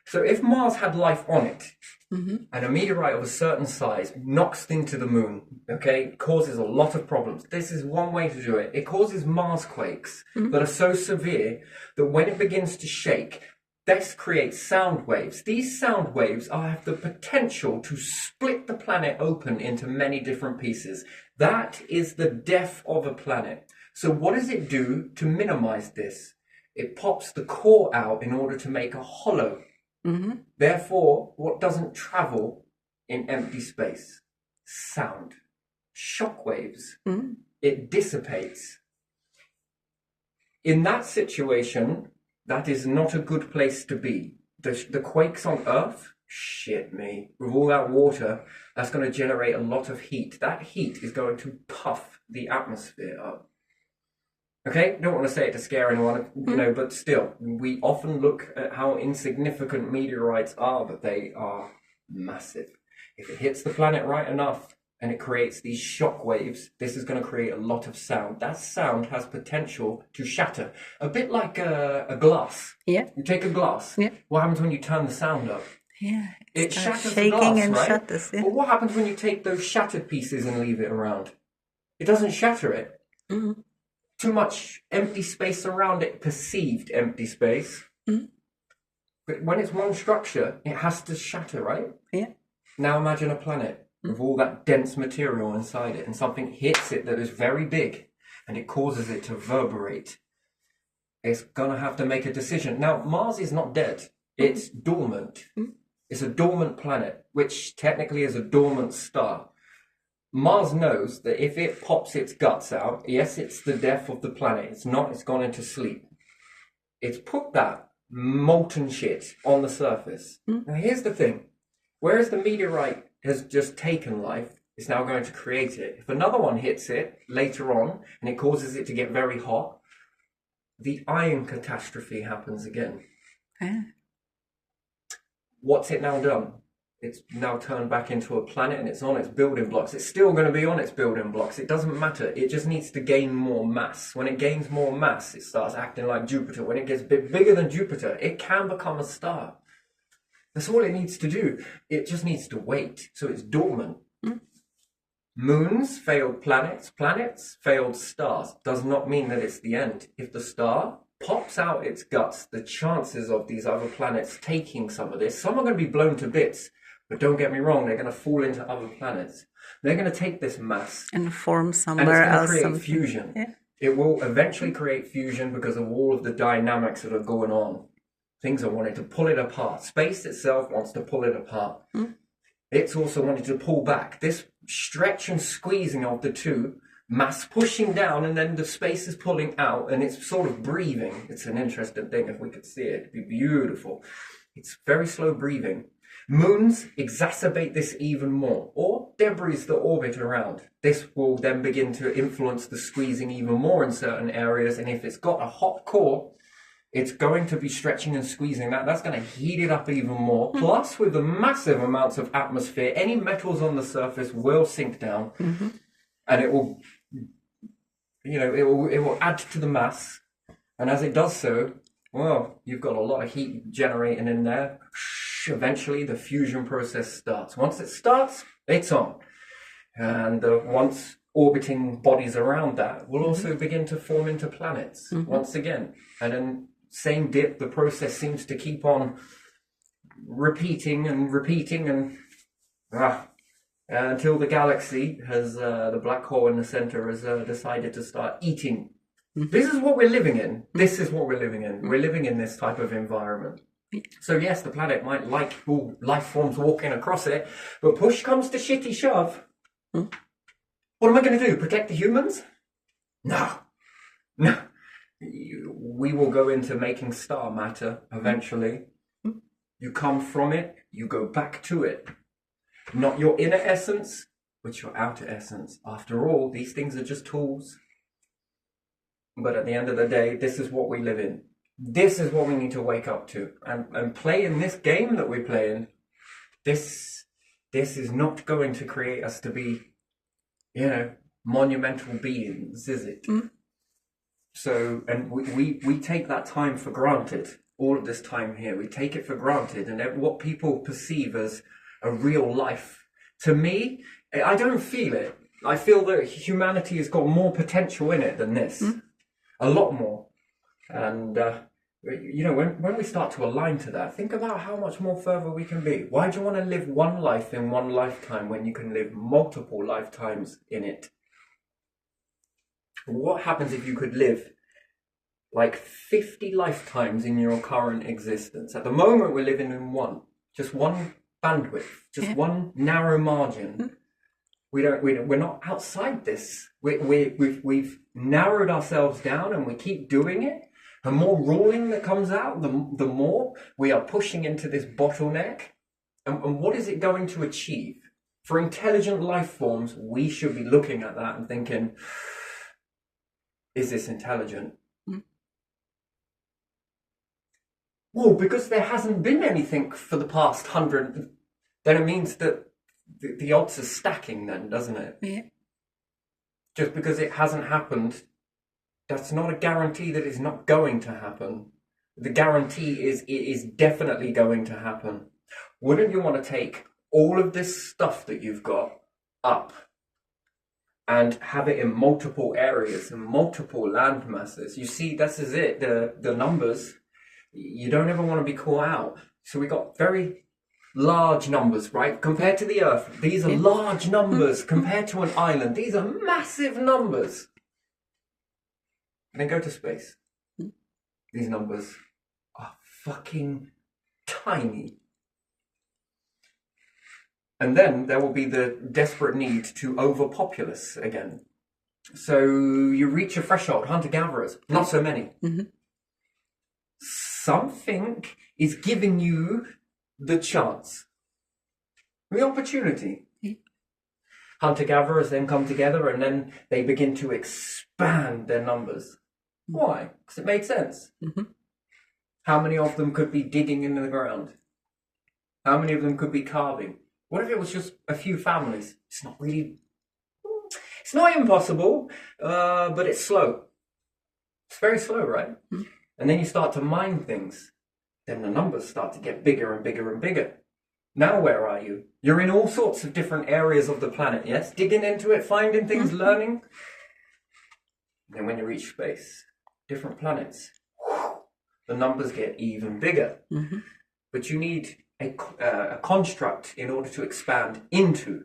Speaker 1: So if Mars had life on it, and a meteorite of a certain size knocks into the moon, okay, causes a lot of problems. This is one way to do it. It causes Mars quakes that are so severe that when it begins to shake, this creates sound waves. These sound waves have the potential to split the planet open into many different pieces. That is the death of a planet. So what does it do to minimize this? It pops the core out in order to make a hollow. Therefore, what doesn't travel in empty space? Sound. Shock waves. It dissipates. In that situation, that is not a good place to be. The quakes on Earth, shit me, with all that water, that's going to generate a lot of heat. That heat is going to puff the atmosphere up. Okay, don't want to say it to scare anyone, but still, we often look at how insignificant meteorites are, but they are massive. If it hits the planet right enough and it creates these shock waves, this is going to create a lot of sound. That sound has potential to shatter, a bit like a glass.
Speaker 2: Yeah.
Speaker 1: You take a glass. Yeah. What happens when you turn the sound up?
Speaker 2: Yeah.
Speaker 1: It shatters
Speaker 2: shaking
Speaker 1: the glass,
Speaker 2: and
Speaker 1: right?
Speaker 2: shatters. Yeah.
Speaker 1: But what happens when you take those shattered pieces and leave it around? It doesn't shatter it. Too much empty space around it, perceived empty space. But when it's one structure, it has to shatter, right?
Speaker 2: Yeah.
Speaker 1: Now imagine a planet with all that dense material inside it, and something hits it that is very big, and it causes it to vibrate. It's gonna have to make a decision. Now, Mars is not dead. It's dormant. It's a dormant planet, which technically is a dormant star. Mars knows that if it pops its guts out, yes, it's the death of the planet. It's not, it's gone into sleep. It's put that molten shit on the surface. Now, here's the thing. Whereas the meteorite has just taken life, it's now going to create it. If another one hits it later on and it causes it to get very hot, the iron catastrophe happens again. What's it now done? It's now turned back into a planet and it's on its building blocks. It's still going to be on its building blocks. It doesn't matter. It just needs to gain more mass. When it gains more mass, it starts acting like Jupiter. When it gets a bit bigger than Jupiter, it can become a star. That's all it needs to do. It just needs to wait. So it's dormant. Moons, failed planets. Planets, failed stars. Does not mean that it's the end. If the star pops out its guts, the chances of these other planets taking some of this, some are going to be blown to bits. But don't get me wrong, they're going to fall into other planets. They're going to take this mass
Speaker 2: and form somewhere else.
Speaker 1: And it's going to create fusion. Yeah. It will eventually create fusion because of all of the dynamics that are going on. Things are wanting to pull it apart. Space itself wants to pull it apart. It's also wanting to pull back. This stretch and squeezing of the two, mass pushing down, and then the space is pulling out, and it's sort of breathing. It's an interesting thing. If we could see it, it'd be beautiful. It's very slow breathing. Moons exacerbate this even more, or debris that orbit around. This will then begin to influence the squeezing even more in certain areas, and if it's got a hot core, it's going to be stretching and squeezing that. That's going to heat it up even more. Plus, with the massive amounts of atmosphere, any metals on the surface will sink down, and it will, it will add to the mass. And as it does so, well, you've got a lot of heat generating in there. Eventually, the fusion process starts. Once it starts, it's on. And once orbiting bodies around that will also begin to form into planets once again. And then same dip, the process seems to keep on repeating and until the galaxy has, the black hole in the center has decided to start eating. This is what we're living in. This is what we're living in. We're living in this type of environment. So yes, the planet might like all life forms walking across it, but push comes to shitty shove. What am I going to do? Protect the humans? No. We will go into making star matter eventually. You come from it, you go back to it. Not your inner essence, but your outer essence. After all, these things are just tools. But at the end of the day, this is what we live in. This is what we need to wake up to. And play in this game that we're playing. This is not going to create us to be, monumental beings, is it? So, and we take that time for granted. all of this time here. We take it for granted, and what people perceive as a real life. To me, I don't feel it. I feel that humanity has got more potential in it than this. A lot more. And, you know, when we start to align to that, think about how much more further we can be. Why do you want to live one life in one lifetime when you can live multiple lifetimes in it? What happens if you could live like 50 lifetimes in your current existence? At the moment, we're living in one, just one bandwidth, just one narrow margin. We're not outside this. We've narrowed ourselves down, and we keep doing it. The more ruling that comes out, the more we are pushing into this bottleneck. And what is it going to achieve? For intelligent life forms, we should be looking at that and thinking, is this intelligent? Well, because there hasn't been anything for the past 100, then it means that the odds are stacking then, doesn't it?
Speaker 2: Yeah.
Speaker 1: Just because it hasn't happened, that's not a guarantee that it's not going to happen. The guarantee is it is definitely going to happen. Wouldn't you want to take all of this stuff that you've got up and have it in multiple areas and multiple land masses? You see, this is it, the numbers. You don't ever want to be caught out. So we got very large numbers, right? Compared to the Earth, these are large numbers. Compared to an island, these are massive numbers. And then go to space. These numbers are fucking tiny. And then there will be the desperate need to overpopulace again. So you reach a threshold, hunter-gatherers, not so many. Something is giving you the chance, the opportunity. Hunter-gatherers then come together, and then they begin to expand their numbers. Why? Because it made sense. How many of them could be digging into the ground? How many of them could be carving? What if it was just a few families? It's not really... It's not impossible, but it's slow. It's very slow, right? And then you start to mine things. Then the numbers start to get bigger and bigger and bigger. Now where are you? You're in all sorts of different areas of the planet, yes? Digging into it, finding things, learning. And then when you reach space, different planets, the numbers get even bigger. But you need a construct in order to expand into.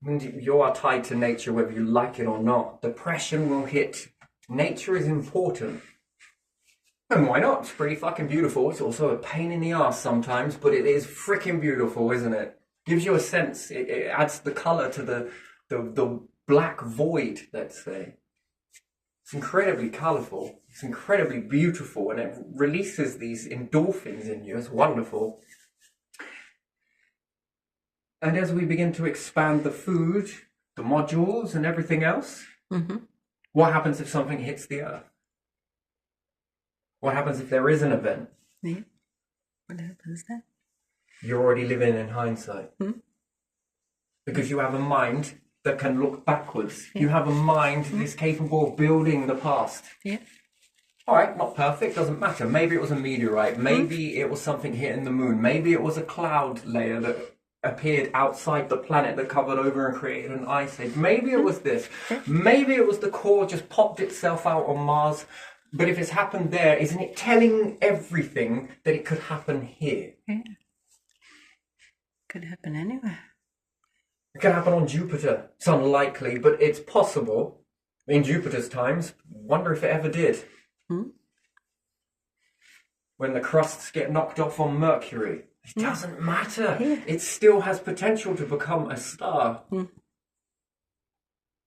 Speaker 1: You are tied to nature whether you like it or not. Depression will hit. Nature is important. And why not? It's pretty fucking beautiful. It's also a pain in the ass sometimes, but it is freaking beautiful, isn't it? Gives you a sense. It adds the colour to the black void, let's say. It's incredibly colourful. It's incredibly beautiful, and it releases these endorphins in you. It's wonderful. And as we begin to expand the food, the modules, and everything else, what happens if something hits the Earth? What happens if there is an event?
Speaker 2: What happens then?
Speaker 1: You're already living in hindsight. Because you have a mind that can look backwards. You have a mind that is capable of building the past. All right, not perfect, doesn't matter. Maybe it was a meteorite. Maybe it was something hitting the moon. Maybe it was a cloud layer that appeared outside the planet that covered over and created an ice age. Maybe it was this. Maybe it was the core just popped itself out on Mars. But if it's happened there, isn't it telling everything that it could happen here?
Speaker 2: Could happen anywhere.
Speaker 1: It could happen on Jupiter. It's unlikely, but it's possible. In Jupiter's times, wonder if it ever did. When the crusts get knocked off on Mercury. It doesn't matter. It still has potential to become a star.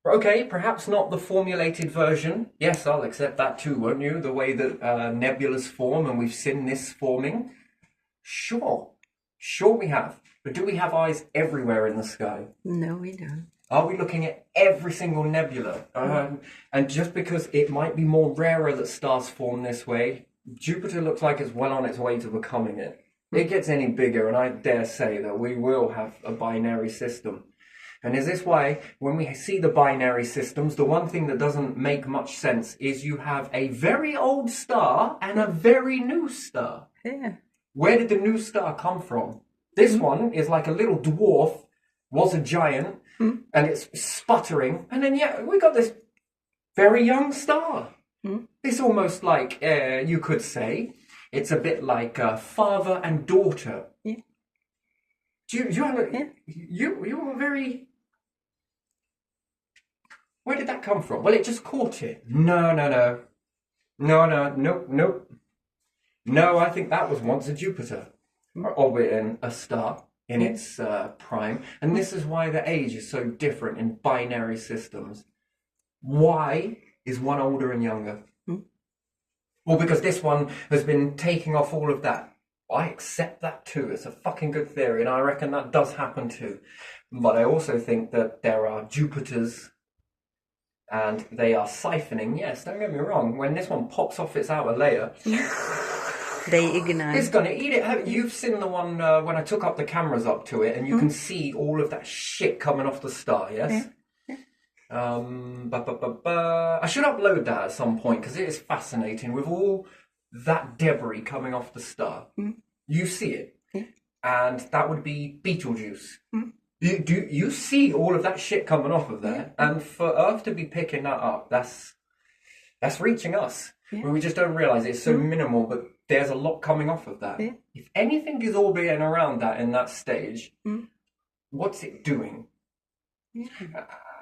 Speaker 1: Okay, perhaps not the formulated version. Yes, I'll accept that too, won't you? The way that nebulas form, and we've seen this forming. Sure we have. But do we have eyes everywhere in the sky?
Speaker 2: No, we don't.
Speaker 1: Are we looking at every single nebula? And just because it might be more rarer that stars form this way, Jupiter looks like it's well on its way to becoming it. It gets any bigger, and I dare say that we will have a binary system. And is this why, when we see the binary systems, the one thing that doesn't make much sense is you have a very old star and a very new star.
Speaker 2: Yeah.
Speaker 1: Where did the new star come from? This one is like a little dwarf, was a giant, and it's sputtering. And then, we got this very young star. It's almost like, you could say, it's a bit like father and daughter.
Speaker 2: Yeah.
Speaker 1: You were very... Where did that come from? Well, it just caught it. No. Nope. No, I think that was once a Jupiter, orbiting a star in its prime. And this is why the age is so different in binary systems. Why is one older and younger? Well, because this one has been taking off all of that. I accept that too. It's a fucking good theory, and I reckon that does happen too. But I also think that there are Jupiters, and they are siphoning. Yes, don't get me wrong. When this one pops off its outer layer,
Speaker 2: they ignite.
Speaker 1: It's going to eat it. You've seen the one when I took up the cameras up to it, and you can see all of that shit coming off the star, yes? I should upload that at some point, because it is fascinating with all that debris coming off the star. You see it, and that would be Betelgeuse. You see all of that shit coming off of there, and for Earth to be picking that up, that's reaching us. We just don't realize it's so minimal, but there's a lot coming off of that. If anything is orbiting around that in that stage, what's it doing?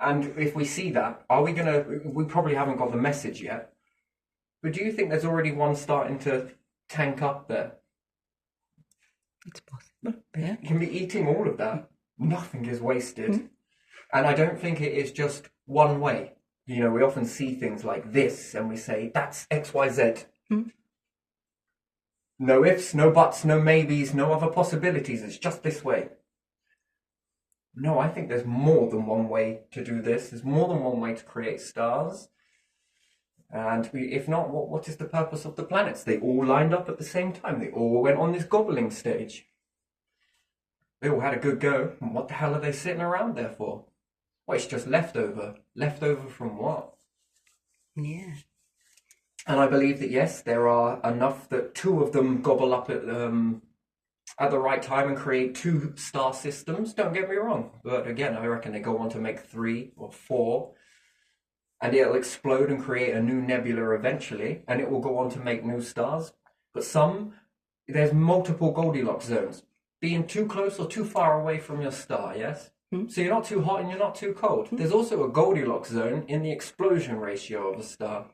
Speaker 1: And if we see that, we probably haven't got the message yet, but do you think there's already one starting to tank up there?
Speaker 2: It's possible.
Speaker 1: You can be eating all of that. Nothing is wasted. And I don't think it is just one way. We often see things like this and we say, that's XYZ. No ifs, no buts, no maybes, no other possibilities. It's just this way. No, I think there's more than one way to do this. There's more than one way to create stars. And if not, what is the purpose of the planets? They all lined up at the same time. They all went on this gobbling stage. They all had a good go. And what the hell are they sitting around there for? Well, it's just leftover. Leftover from what?
Speaker 2: Yeah.
Speaker 1: And I believe that, yes, there are enough that two of them gobble up at the right time and create two star systems. Don't get me wrong. But again, I reckon they go on to make 3 or 4. And it'll explode and create a new nebula eventually. And it will go on to make new stars. But there's multiple Goldilocks zones. Being too close or too far away from your star, yes? So you're not too hot and you're not too cold. There's also a Goldilocks zone in the explosion ratio of a star,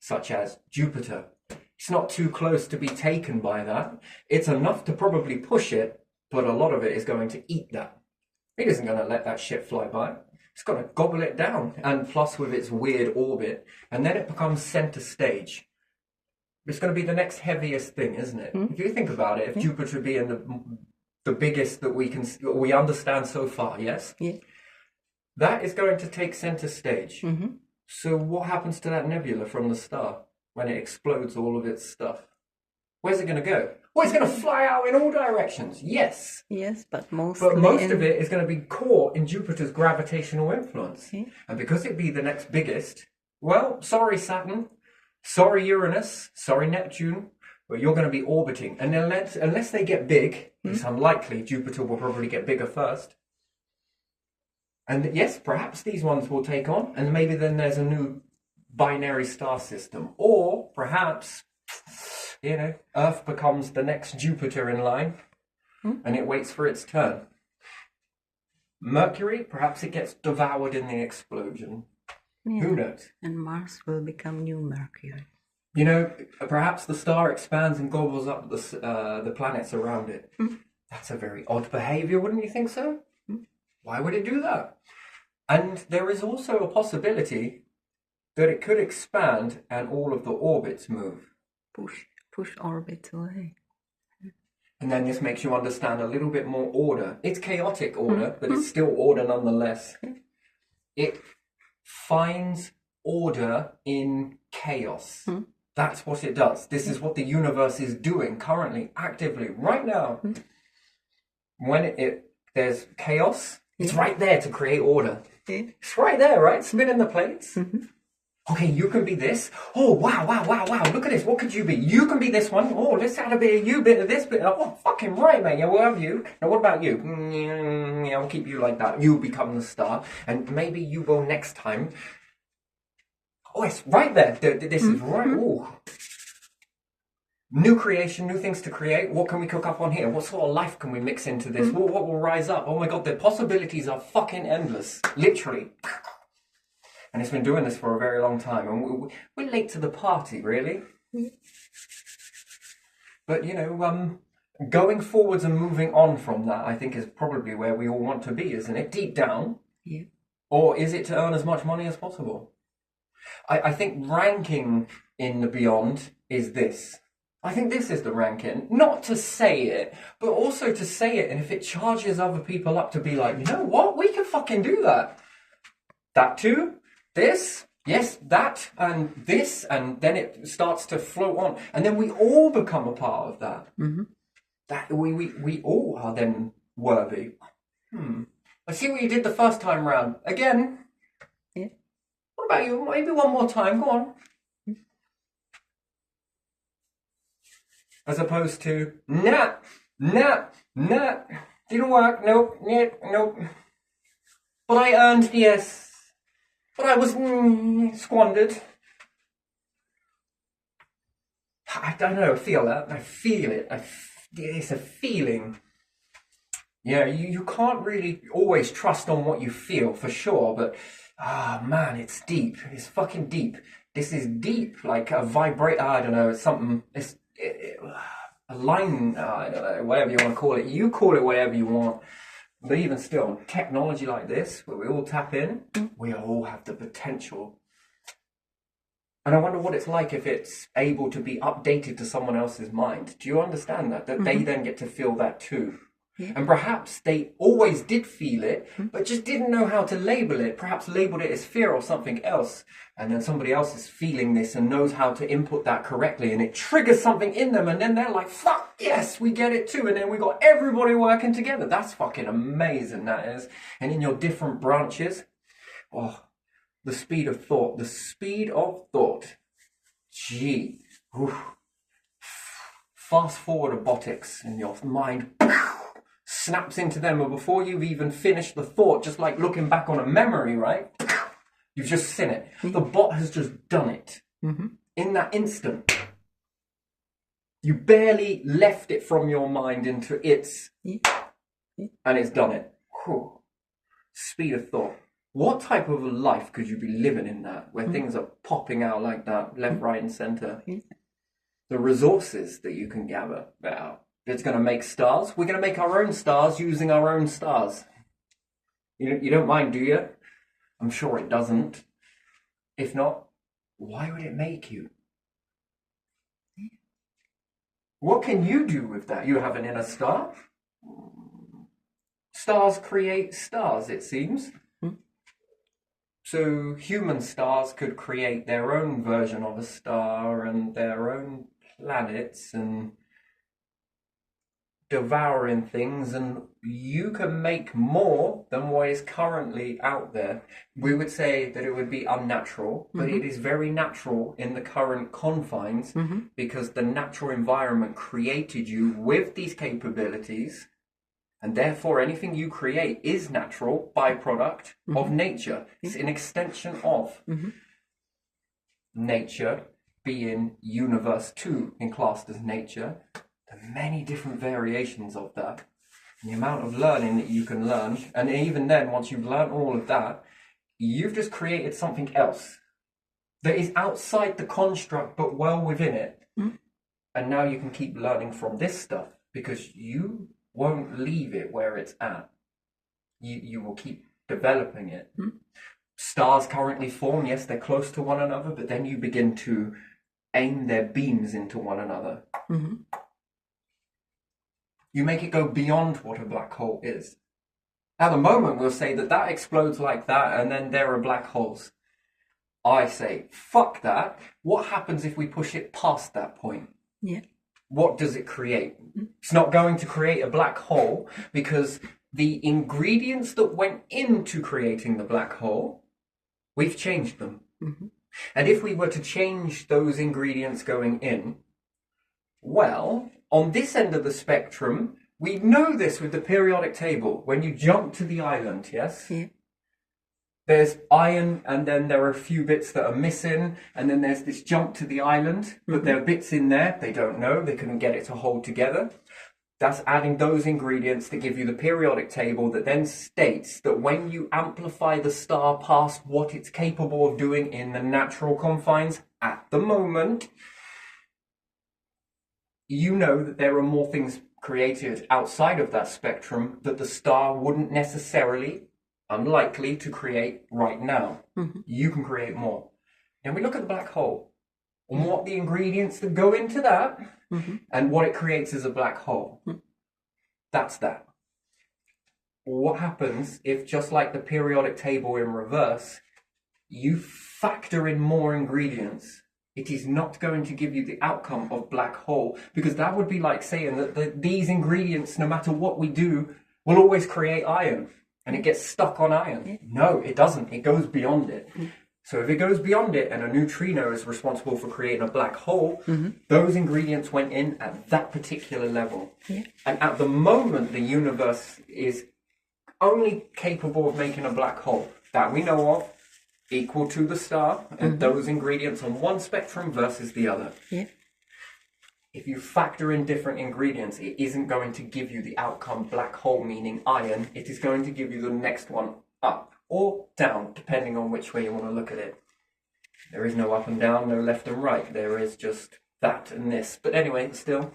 Speaker 1: such as Jupiter. It's not too close to be taken by that. It's enough to probably push it, but a lot of it is going to eat that. It isn't going to let that shit fly by. It's going to gobble it down, and plus with its weird orbit, and then it becomes center stage. It's going to be the next heaviest thing, isn't it? If you think about it, if Jupiter being the biggest that we understand so far, yes?
Speaker 2: Yeah.
Speaker 1: That is going to take center stage. So what happens to that nebula from the star when it explodes all of its stuff? Where's it going to go? Well, it's going to fly out in all directions, yes.
Speaker 2: Yes, but most
Speaker 1: of it is going to be caught in Jupiter's gravitational influence. And because it be the next biggest, well, sorry Saturn, sorry Uranus, sorry Neptune, but you're going to be orbiting. And unless they get big, it's unlikely. Jupiter will probably get bigger first. And yes, perhaps these ones will take on, and maybe then there's a new binary star system. Or perhaps, Earth becomes the next Jupiter in line, and it waits for its turn. Mercury, perhaps it gets devoured in the explosion.
Speaker 2: Yeah.
Speaker 1: Who knows?
Speaker 2: And Mars will become new Mercury.
Speaker 1: Perhaps the star expands and gobbles up the planets around it. That's a very odd behavior, wouldn't you think so? Why would it do that? And there is also a possibility that it could expand and all of the orbits move.
Speaker 2: Push orbits away.
Speaker 1: And then this makes you understand a little bit more order. It's chaotic order, but it's still order nonetheless. It finds order in chaos. That's what it does. This is what the universe is doing currently, actively, right now. When there's chaos, It's right there to create order.
Speaker 2: Yeah.
Speaker 1: It's right there, right? Spinning the plates. Okay, you can be this. Oh, wow, wow, wow, wow. Look at this. What could you be? You can be this one. Oh, let's add a bit of you, bit of this, bit of... Oh, fucking right, mate. Yeah, we'll have you. Now, what about you? Yeah, I'll keep you like that. You become the star. And maybe you will next time. Oh, it's right there. This is right. Ooh. New creation, new things to create. What can we cook up on here? What sort of life can we mix into this? What will rise up? Oh my God, the possibilities are fucking endless. Literally. And it's been doing this for a very long time. And we're late to the party, really. But, you know, going forwards and moving on from that, I think is probably where we all want to be, isn't it? Deep down.
Speaker 2: Yeah.
Speaker 1: Or is it to earn as much money as possible? I think ranking in the beyond is this. I think this is the ranking. Not to say it, but also to say it. And if it charges other people up to be like, you know what? We can fucking do that. That too. This. Yes, that and this. And then it starts to float on. And then we all become a part of that. That we all are then worthy. I see what you did the first time round. Again.
Speaker 2: Yeah.
Speaker 1: What about you? Maybe one more time. Go on. As opposed to, nah, didn't work, nope. But I earned, yes. But I was squandered. I don't know, I feel that. I feel it. It's a feeling. Yeah, you can't really always trust on what you feel, for sure, but, man, it's deep. It's fucking deep. This is deep, like a I don't know, it's something, it's... a line, I don't know, whatever you want to call it. You call it whatever you want. But even still, technology like this, where we all tap in, we all have the potential. And I wonder what it's like if it's able to be updated to someone else's mind. Do you understand that? That they then get to feel that too. Yeah. And perhaps they always did feel it, but just didn't know how to label it. Perhaps labeled it as fear or something else. And then somebody else is feeling this and knows how to input that correctly. And it triggers something in them. And then they're like, fuck, yes, we get it too. And then we got everybody working together. That's fucking amazing, that is. And in your different branches, oh, the speed of thought. The speed of thought. Gee. Oof. Fast forward robotics in your mind. Snaps into them, or before you've even finished the thought, just like looking back on a memory, right? You've just seen it. The bot has just done it. In that instant. You barely left it from your mind into its, and it's done it. Whew. Speed of thought. What type of a life could you be living in that, where things are popping out like that, left, right, and center? The resources that you can gather out. It's going to make stars. We're going to make our own stars using our own stars. You don't mind, do you? I'm sure it doesn't. If not, why would it make you? What can you do with that? You have an inner star. Stars create stars, it seems. So human stars could create their own version of a star and their own planets and devouring things, and you can make more than what is currently out there. We would say that it would be unnatural, but it is very natural in the current confines because the natural environment created you with these capabilities, and therefore anything you create is natural byproduct of nature. It's an extension of nature, being universe 2 in classed as nature. Many different variations of that, and the amount of learning that you can learn, and even then, once you've learned all of that, you've just created something else that is outside the construct but well within it. And now you can keep learning from this stuff because you won't leave it where it's at. You will keep developing it. Stars currently form, yes, they're close to one another, but then you begin to aim their beams into one another. You make it go beyond what a black hole is. At the moment, we'll say that explodes like that, and then there are black holes. I say, fuck that. What happens if we push it past that point? what does it create? It's not going to create a black hole because the ingredients that went into creating the black hole, we've changed them.
Speaker 2: Mm-hmm.
Speaker 1: And if we were to change those ingredients going in, well, on this end of the spectrum, we know this with the periodic table. When you jump to the island, yes?
Speaker 2: Yeah.
Speaker 1: There's iron, and then there are a few bits that are missing, and then there's this jump to the island, but there are bits in there they don't know, they couldn't get it to hold together. That's adding those ingredients that give you the periodic table that then states that when you amplify the star past what it's capable of doing in the natural confines at the moment, you know that there are more things created outside of that spectrum that the star wouldn't necessarily, unlikely to create right now.
Speaker 2: Mm-hmm.
Speaker 1: You can create more. And we look at the black hole and what the ingredients that go into that and what it creates as a black hole. That's that. What happens if, just like the periodic table in reverse, you factor in more ingredients? It is not going to give you the outcome of black hole, because that would be like saying that these ingredients, no matter what we do, will always create iron. And it gets stuck on iron. No, it doesn't. It goes beyond it. So if it goes beyond it and a neutrino is responsible for creating a black hole, those ingredients went in at that particular level.
Speaker 2: Yeah.
Speaker 1: And at the moment, the universe is only capable of making a black hole that we know of, equal to the star, and those ingredients on one spectrum versus the other.
Speaker 2: Yeah.
Speaker 1: If you factor in different ingredients, it isn't going to give you the outcome black hole, meaning iron. It is going to give you the next one up or down, depending on which way you want to look at it. There is no up and down, no left and right. There is just that and this. But anyway, still,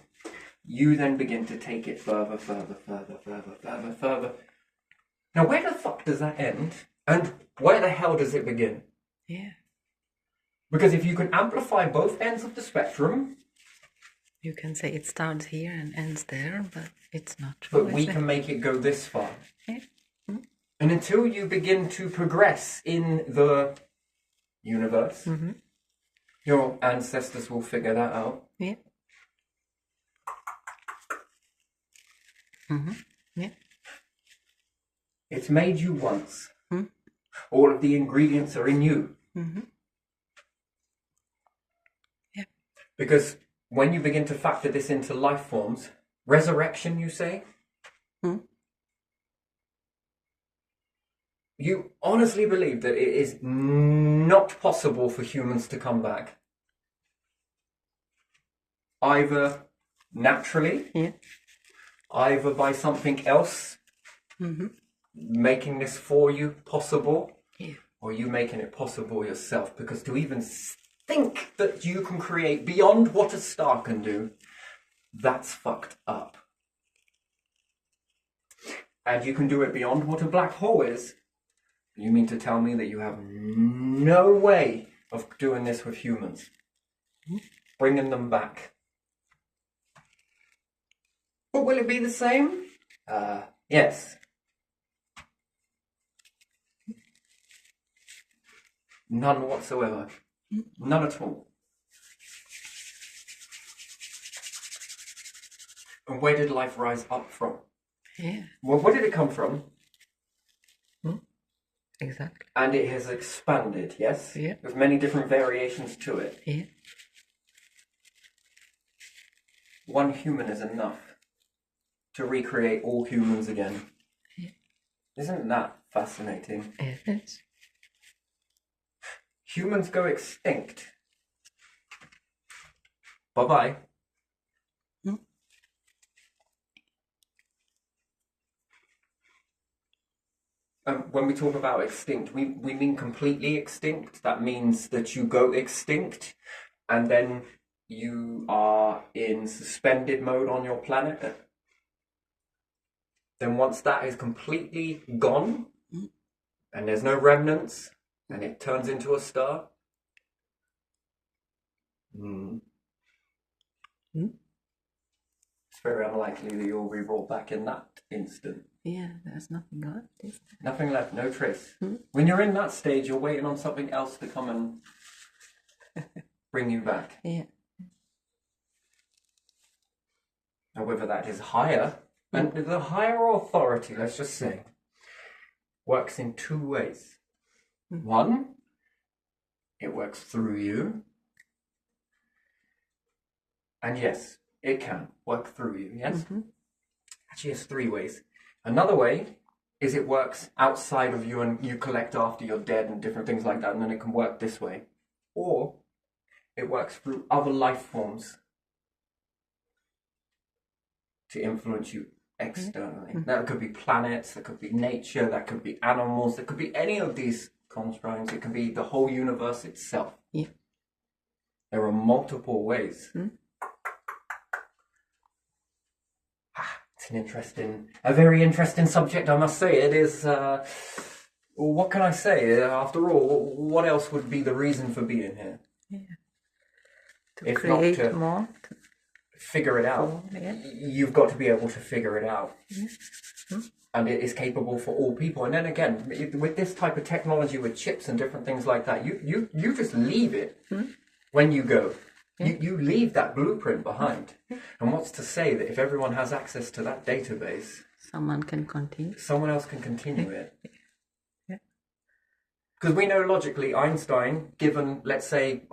Speaker 1: you then begin to take it further, further, further, further, further, further. Now, where the fuck does that end? And where the hell does it begin?
Speaker 2: Yeah.
Speaker 1: Because if you can amplify both ends of the spectrum,
Speaker 2: you can say it starts here and ends there, but it's not true.
Speaker 1: But we can make it go this far.
Speaker 2: Yeah.
Speaker 1: And until you begin to progress in the universe, your ancestors will figure that out.
Speaker 2: Yeah. Yeah.
Speaker 1: It's made you once. All of the ingredients are in you.
Speaker 2: Yeah.
Speaker 1: Because when you begin to factor this into life forms, resurrection, you say? You honestly believe that it is not possible for humans to come back? Either naturally, either by something else making this for you possible, or you making it possible yourself. Because to even think that you can create beyond what a star can do, that's fucked up. And you can do it beyond what a black hole is. You mean to tell me that you have no way of doing this with humans? Bringing them back. But will it be the same? Yes. None whatsoever. None at all. And where did life rise up from?
Speaker 2: Yeah.
Speaker 1: Well, where did it come from?
Speaker 2: Exactly.
Speaker 1: And it has expanded, yes?
Speaker 2: Yeah.
Speaker 1: There's many different variations to it.
Speaker 2: Yeah.
Speaker 1: One human is enough to recreate all humans again.
Speaker 2: Yeah.
Speaker 1: Isn't that fascinating?
Speaker 2: It is.
Speaker 1: Humans go extinct. Bye-bye. When we talk about extinct, we mean completely extinct. That means that you go extinct and then you are in suspended mode on your planet. Then once that is completely gone and there's no remnants and it turns into a star, it's very unlikely that you'll be brought back in that instant.
Speaker 2: Yeah, there's nothing left, is there?
Speaker 1: Nothing left, no trace. When you're in that stage, you're waiting on something else to come and bring you back.
Speaker 2: Yeah.
Speaker 1: and whether that is higher, and the higher authority, let's just say, works in two ways. One, it works through you. And yes, it can work through you, yes? Actually, it's three ways. Another way is it works outside of you and you collect after you're dead and different things like that, and then it can work this way. Or it works through other life forms to influence you externally. That could be planets, that could be nature, that could be animals, that could be any of these constructs. It could be the whole universe itself.
Speaker 2: Yeah.
Speaker 1: There are multiple ways. It's a very interesting subject, I must say. It is, what can I say? After all, what else would be the reason for being here?
Speaker 2: Yeah. To
Speaker 1: if
Speaker 2: create
Speaker 1: not to
Speaker 2: more.
Speaker 1: Figure it out. You've got to be able to figure it out. And it is capable for all people. And then again, with this type of technology, with chips and different things like that, you just leave it when you go. You leave that blueprint behind. And what's to say that if everyone has access to that database,
Speaker 2: someone can continue.
Speaker 1: Someone else can continue it. Because we know logically Einstein, given, let's say,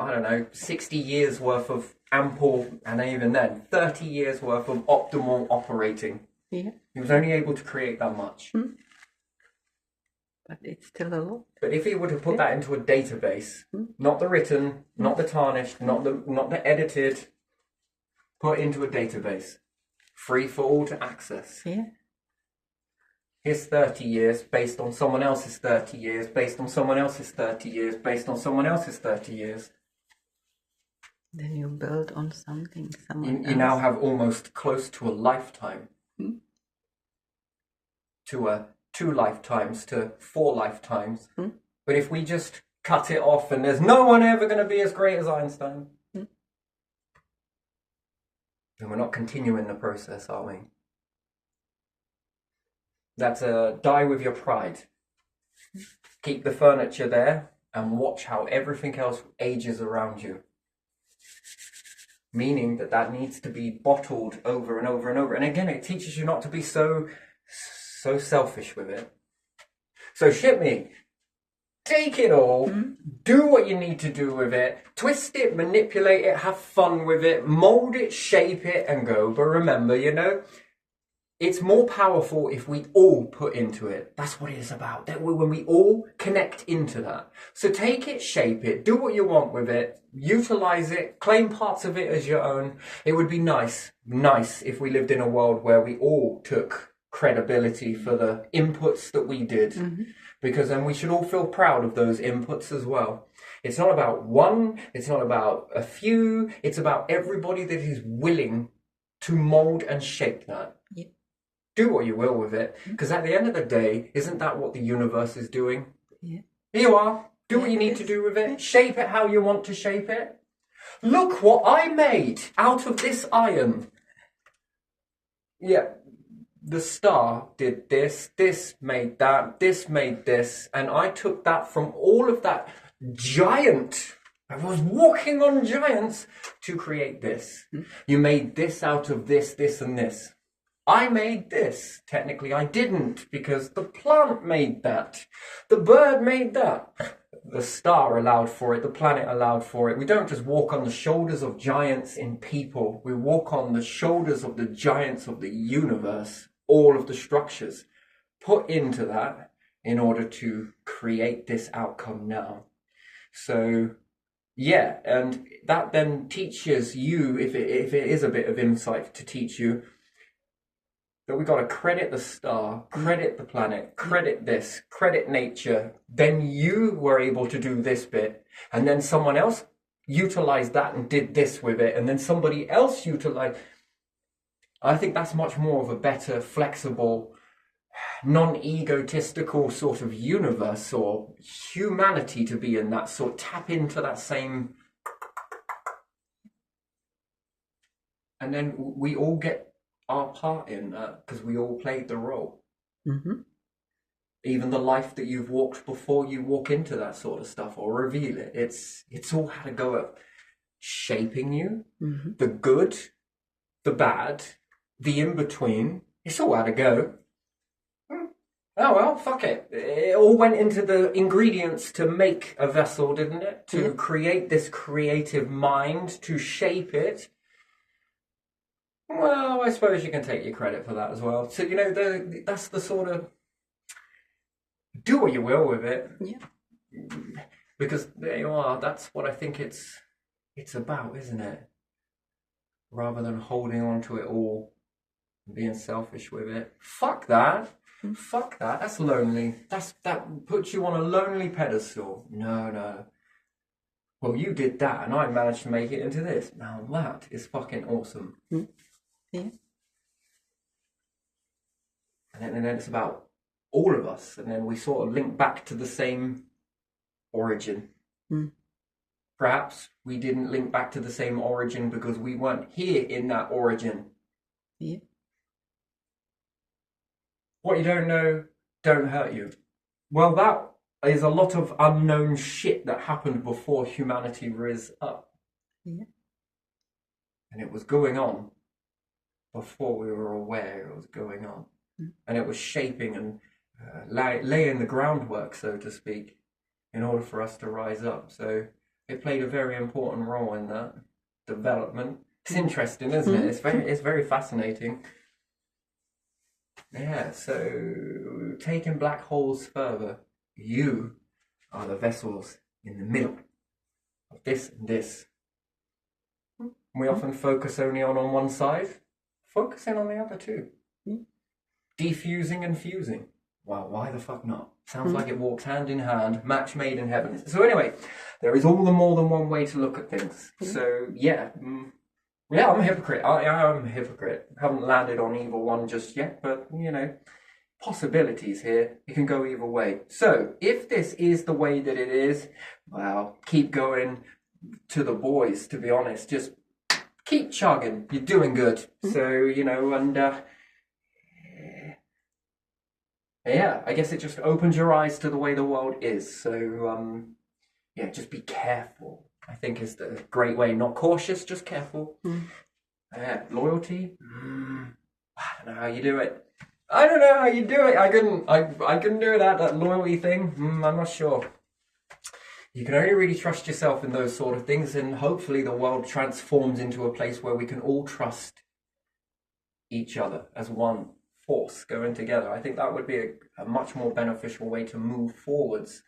Speaker 1: 60 years worth of ample, and even then, 30 years worth of optimal operating.
Speaker 2: Yeah.
Speaker 1: He was only able to create that much.
Speaker 2: But it's still a lot.
Speaker 1: But if he were to put that into a database, not the written, not the tarnished, not the edited, put into a database, free for all to access.
Speaker 2: Yeah.
Speaker 1: His 30 years based on someone else's 30 years, based on someone else's 30 years, based on someone else's 30 years.
Speaker 2: Then you build on something.
Speaker 1: You now have almost close to a lifetime. To 2 lifetimes, to 4 lifetimes. But if we just cut it off and there's no one ever going to be as great as Einstein, then we're not continuing the process, are we? That's a die with your pride. Keep the furniture there and watch how everything else ages around you. Meaning that needs to be bottled over and over and over. And again, it teaches you not to be so selfish with it. So ship me. Take it all. Do what you need to do with it. Twist it, manipulate it, have fun with it, mold it, shape it, and go. But remember, it's more powerful if we all put into it. That's what it is about. That when we all connect into that. So take it, shape it, do what you want with it, utilize it, claim parts of it as your own. It would be nice if we lived in a world where we all took credibility for the inputs that we did. Because then we should all feel proud of those inputs as well. It's not about one, it's not about a few, it's about everybody that is willing to mold and shape that.
Speaker 2: Yeah.
Speaker 1: Do what you will with it, because at the end of the day, isn't that what the universe is doing?
Speaker 2: Yeah.
Speaker 1: Here you are. Do what you need to do with it. Shape it how you want to shape it. Look what I made out of this iron. Yeah, the star did this, this made that, this made this, and I took that from all of that giant. I was walking on giants to create this. You made this out of this, this, and this. I made this. Technically, I didn't, because the plant made that. The bird made that. The star allowed for it. The planet allowed for it. We don't just walk on the shoulders of giants in people. We walk on the shoulders of the giants of the universe. All of the structures put into that in order to create this outcome now. So, yeah, and that then teaches you, if it is a bit of insight to teach you, that we've got to credit the star, credit the planet, credit this, credit nature. Then you were able to do this bit, and then someone else utilized that and did this with it, and then somebody else utilized. I think that's much more of a better, flexible, non-egotistical sort of universe or humanity to be in, that sort, tap into that same. And then we all get our part in that because we all played the role. Even the life that you've walked before you walk into that sort of stuff or reveal it, it's all had a go at shaping you, the good, the bad, the in-between, it's all had a go. Oh well, fuck it. It all went into the ingredients to make a vessel, didn't it? To create this creative mind, to shape it. Well, I suppose you can take your credit for that as well. So, you know, that's the sort of... Do what you will with it.
Speaker 2: Yeah.
Speaker 1: Because there you are. That's what I think it's about, isn't it? Rather than holding on to it all and being selfish with it. Fuck that. Fuck that. That's lonely. That puts you on a lonely pedestal. No. Well, you did that, and I managed to make it into this. Now that is fucking awesome.
Speaker 2: Yeah.
Speaker 1: And then it's about all of us, and then we sort of link back to the same origin. Perhaps we didn't link back to the same origin because we weren't here in that origin.
Speaker 2: Yeah.
Speaker 1: What you don't know don't hurt you. Well, that is a lot of unknown shit that happened before humanity rose up.
Speaker 2: Yeah.
Speaker 1: And it was going on before we were aware it was going on. And it was shaping and laying the groundwork, so to speak, in order for us to rise up. So it played a very important role in that development. It's interesting, isn't it? It's very fascinating. Yeah, so taking black holes further, you are the vessels in the middle of this and this. We often focus only on one side, focusing on the other too. Defusing and fusing. Well, why the fuck not? Sounds like it walks hand in hand, match made in heaven. So anyway, there is all the more than one way to look at things. So yeah, I'm a hypocrite. I am a hypocrite. Haven't landed on either one just yet, but you know, possibilities here. It can go either way. So if this is the way that it is, well, keep going to the boys, to be honest. Just keep chugging. You're doing good. So, you know, and yeah, I guess it just opens your eyes to the way the world is. So, yeah, just be careful, I think is the great way. Not cautious, just careful. Loyalty? I don't know how you do it. I don't know how you do it. I couldn't do that loyalty thing. I'm not sure. You can only really trust yourself in those sort of things, and hopefully the world transforms into a place where we can all trust each other as one force going together. I think that would be a much more beneficial way to move forwards,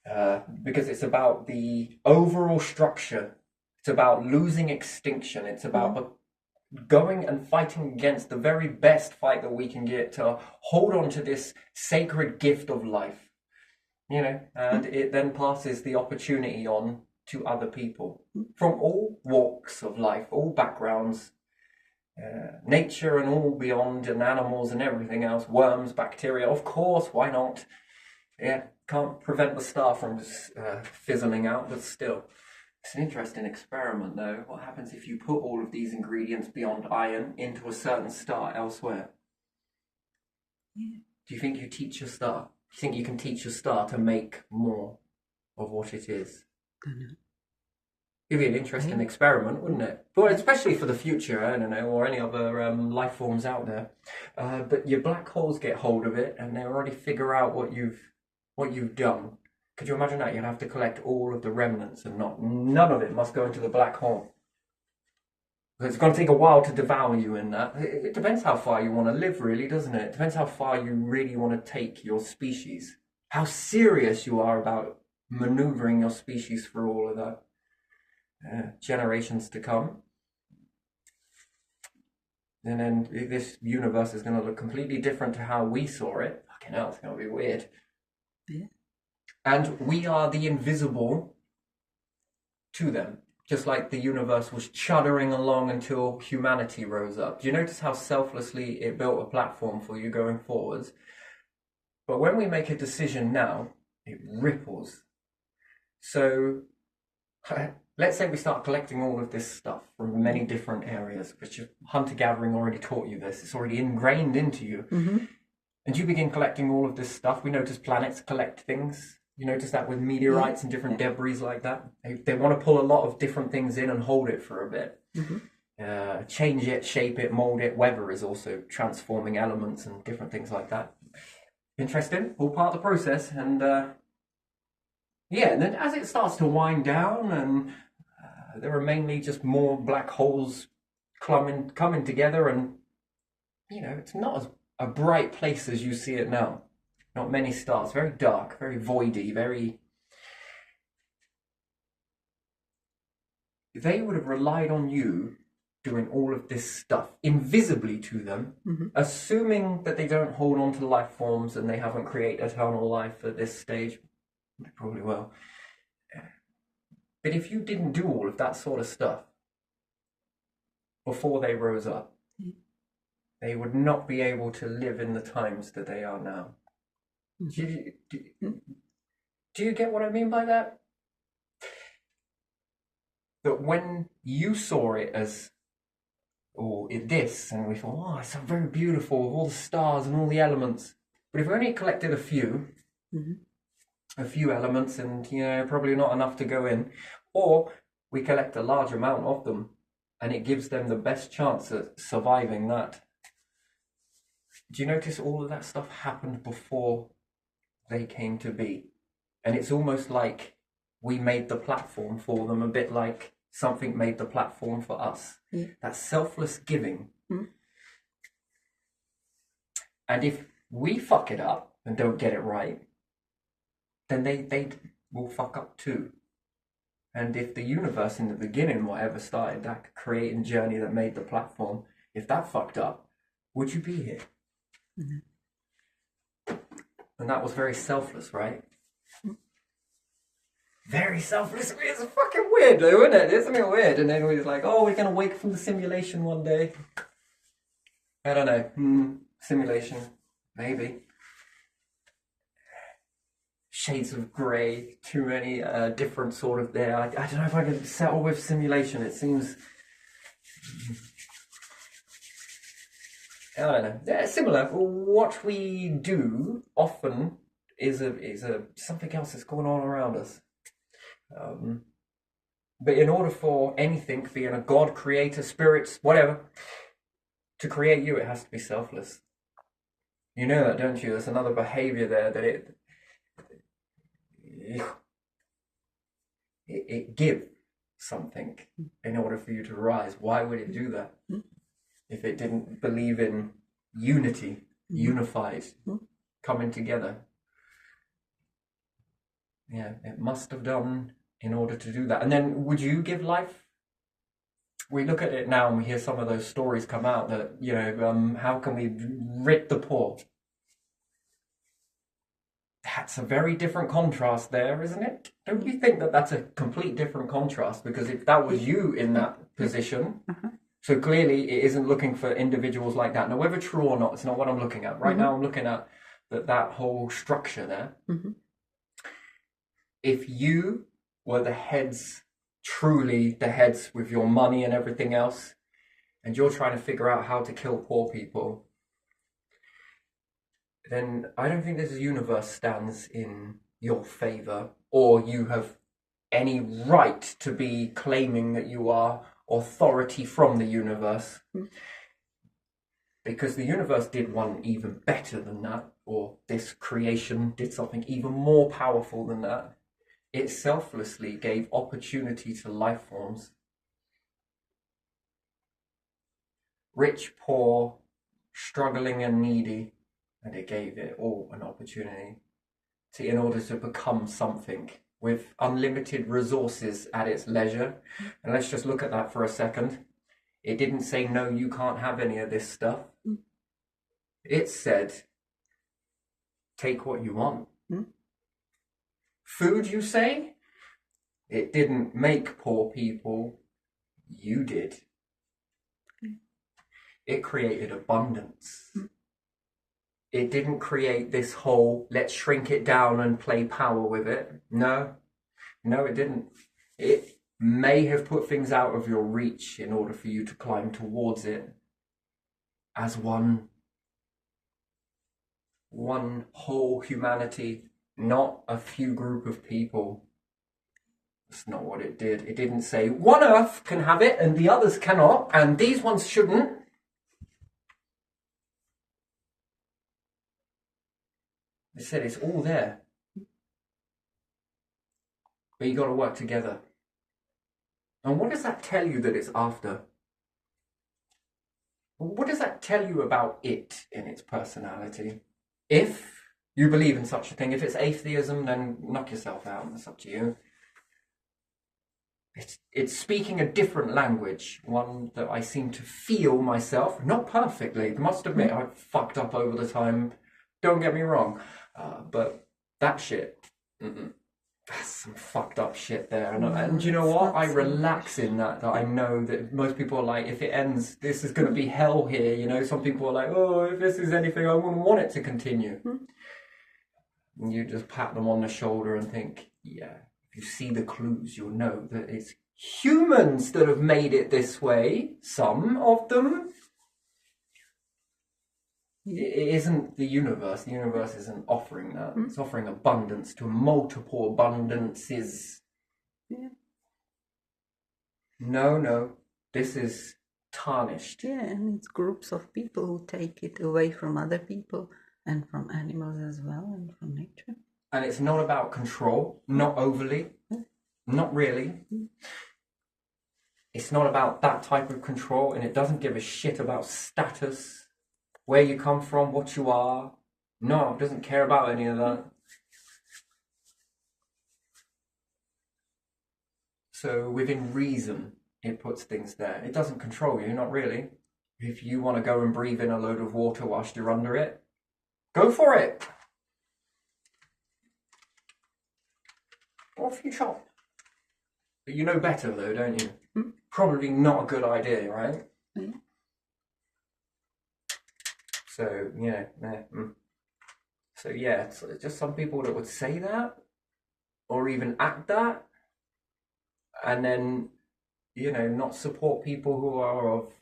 Speaker 1: because it's about the overall structure. It's about losing extinction. It's about going and fighting against the very best fight that we can get to hold on to this sacred gift of life, you know, and it then passes the opportunity on to other people from all walks of life, all backgrounds, nature and all beyond, and animals and everything else, worms, bacteria, of course, why not? Yeah, can't prevent the star from fizzling out, but still. It's an interesting experiment, though. What happens if you put all of these ingredients beyond iron into a certain star elsewhere? Yeah. Do you think you teach your star? Do you think you can teach your star to make more of what it is?
Speaker 2: I don't know.
Speaker 1: It'd be an interesting experiment, wouldn't it? But especially for the future, I don't know, or any other life forms out there. But your black holes get hold of it, and they already figure out what you've done. Could you imagine that? You'd have to collect all of the remnants, and none of it must go into the black hole. It's going to take a while to devour you in that. It depends how far you want to live, really, doesn't it? It depends how far you really want to take your species. How serious you are about maneuvering your species for all of that. Generations to come. And then this universe is going to look completely different to how we saw it. Fucking hell, it's going to be weird. Yeah. And we are the invisible to them, just like the universe was chuddering along until humanity rose up. Do you notice how selflessly it built a platform for you going forwards? But when we make a decision now, it ripples. So let's say we start collecting all of this stuff from many different areas, which hunter-gathering already taught you this. It's already ingrained into you. Mm-hmm. And you begin collecting all of this stuff. We notice planets collect things. You notice that with meteorites and different debris like that. They want to pull a lot of different things in and hold it for a bit. Mm-hmm. change it, shape it, mold it. Weather is also transforming elements and different things like that. Interesting, all part of the process. And yeah, and then as it starts to wind down, and there are mainly just more black holes coming together, and it's not as a bright place as you see it now. Not many stars, very dark, very voidy, very. They would have relied on you doing all of this stuff invisibly to them, assuming that they don't hold on to life forms and they haven't created eternal life at this stage. They probably will. But if you didn't do all of that sort of stuff before they rose up, they would not be able to live in the times that they are now. Do you get what I mean by that? That when you saw it as, this, and we thought, oh, it's so very beautiful with all the stars and all the elements. But if we only collected a few elements, and probably not enough to go in, or we collect a large amount of them, and it gives them the best chance at surviving that. Do you notice all of that stuff happened before they came to be? And it's almost like we made the platform for them, a bit like something made the platform for us. That selfless giving. And if we fuck it up and don't get it right, then they will fuck up too. And if the universe in the beginning, whatever started that creating journey that made the platform, if that fucked up, would you be here? And that was very selfless, right? Very selfless. It's fucking weird though, isn't it? Isn't it weird? And then we're like, oh, we're going to wake from the simulation one day. I don't know. Simulation. Maybe. Shades of grey. Too many different sort of there. I don't know if I can settle with simulation. It seems... I don't know. They're similar. What we do often is something else that's going on around us. But in order for anything, being a god, creator, spirits, whatever, to create you, it has to be selfless. You know that, don't you? There's another behavior there that it gives something in order for you to rise. Why would it do that? If it didn't believe in unity, unified, coming together. Yeah, it must have done in order to do that. And then would you give life? We look at it now and we hear some of those stories come out that, how can we rid the poor? That's a very different contrast there, isn't it? Don't you think that that's a complete different contrast? Because if that was you in that position, so clearly it isn't looking for individuals like that. Now, whether true or not, it's not what I'm looking at. Right now I'm looking at that whole structure there. If you were truly the heads with your money and everything else, and you're trying to figure out how to kill poor people, then I don't think this universe stands in your favor, or you have any right to be claiming that you are authority from the universe. Because the universe did one even better than that, or this creation did something even more powerful than that. It selflessly gave opportunity to life forms. Rich, poor, struggling and needy, and it gave it all an opportunity in order to become something with unlimited resources at its leisure. And let's just look at that for a second. It didn't say, no, you can't have any of this stuff. It said, take what you want. Food, you say? It didn't make poor people. You did. It created abundance. It didn't create this whole, let's shrink it down and play power with it. No, it didn't. It may have put things out of your reach in order for you to climb towards it as one whole humanity, not a few group of people. That's not what it did. It didn't say one Earth can have it and the others cannot, and these ones shouldn't. It said it's all there. But you got to work together. And what does that tell you that it's after? What does that tell you about it in its personality? If you believe in such a thing, if it's atheism, then knock yourself out. It's up to you. It's speaking a different language, one that I seem to feel myself, not perfectly. I must admit, I've fucked up over the time. Don't get me wrong. But that shit, that's some fucked up shit there. And you know what? I relax in that I know that most people are like, if it ends, this is going to be hell here. You know, some people are like, oh, if this is anything, I wouldn't want it to continue. And you just pat them on the shoulder and think, yeah, if you see the clues, you'll know that it's humans that have made it this way. Some of them. It isn't the universe. The universe isn't offering that. It's offering abundance to multiple abundances.
Speaker 2: Yeah.
Speaker 1: No. This is tarnished.
Speaker 2: Yeah, and it's groups of people who take it away from other people and from animals as well and from nature.
Speaker 1: And it's not about control. Not overly. Not really. It's not about that type of control, and it doesn't give a shit about status. Where you come from, what you are. No, it doesn't care about any of that. So within reason, it puts things there. It doesn't control you, not really. If you want to go and breathe in a load of water whilst you're under it, go for it. Off you chop. But you know better though, don't you? Probably not a good idea, right? So, So, yeah, it's just some people that would say that or even act that and then, not support people who are of,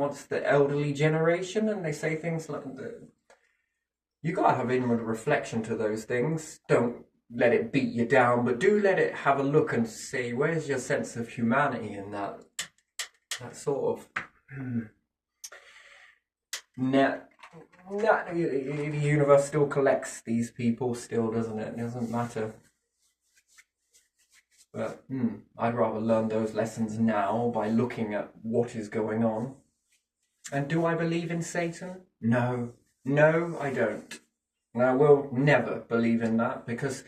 Speaker 1: what's the elderly generation, and they say things like, you got to have inward reflection to those things. Don't let it beat you down, but do let it have a look and see where's your sense of humanity in that sort of... The universe still collects these people still, doesn't it? It doesn't matter. But I'd rather learn those lessons now by looking at what is going on. And do I believe in Satan? No, I don't. And I will never believe in that, because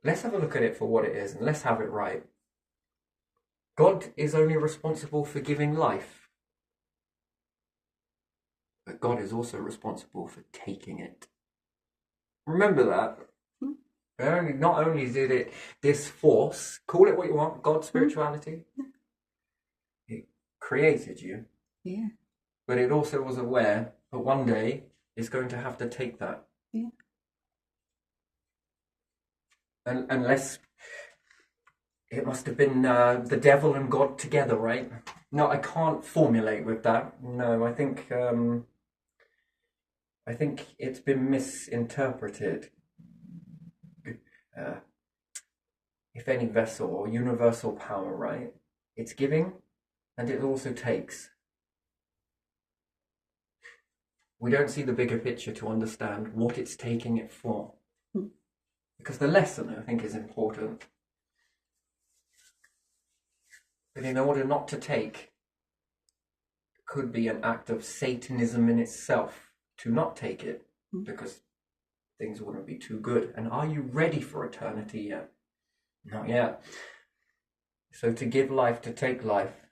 Speaker 1: let's have a look at it for what it is and let's have it right. God is only responsible for giving life. But God is also responsible for taking it. Remember that. Not only did it, this force, call it what you want, God, spirituality, it created you.
Speaker 2: Yeah.
Speaker 1: But it also was aware that one day it's going to have to take that.
Speaker 2: Yeah.
Speaker 1: And unless it must have been the devil and God together, right? No, I can't formulate with that. No, I think it's been misinterpreted. If any vessel or universal power, right? It's giving and it also takes. We don't see the bigger picture to understand what it's taking it for. Because the lesson, I think, is important. But in order not to take, it could be an act of Satanism in itself to not take it, because things wouldn't be too good. And are you ready for eternity yet? Not yet. So to give life, to take life,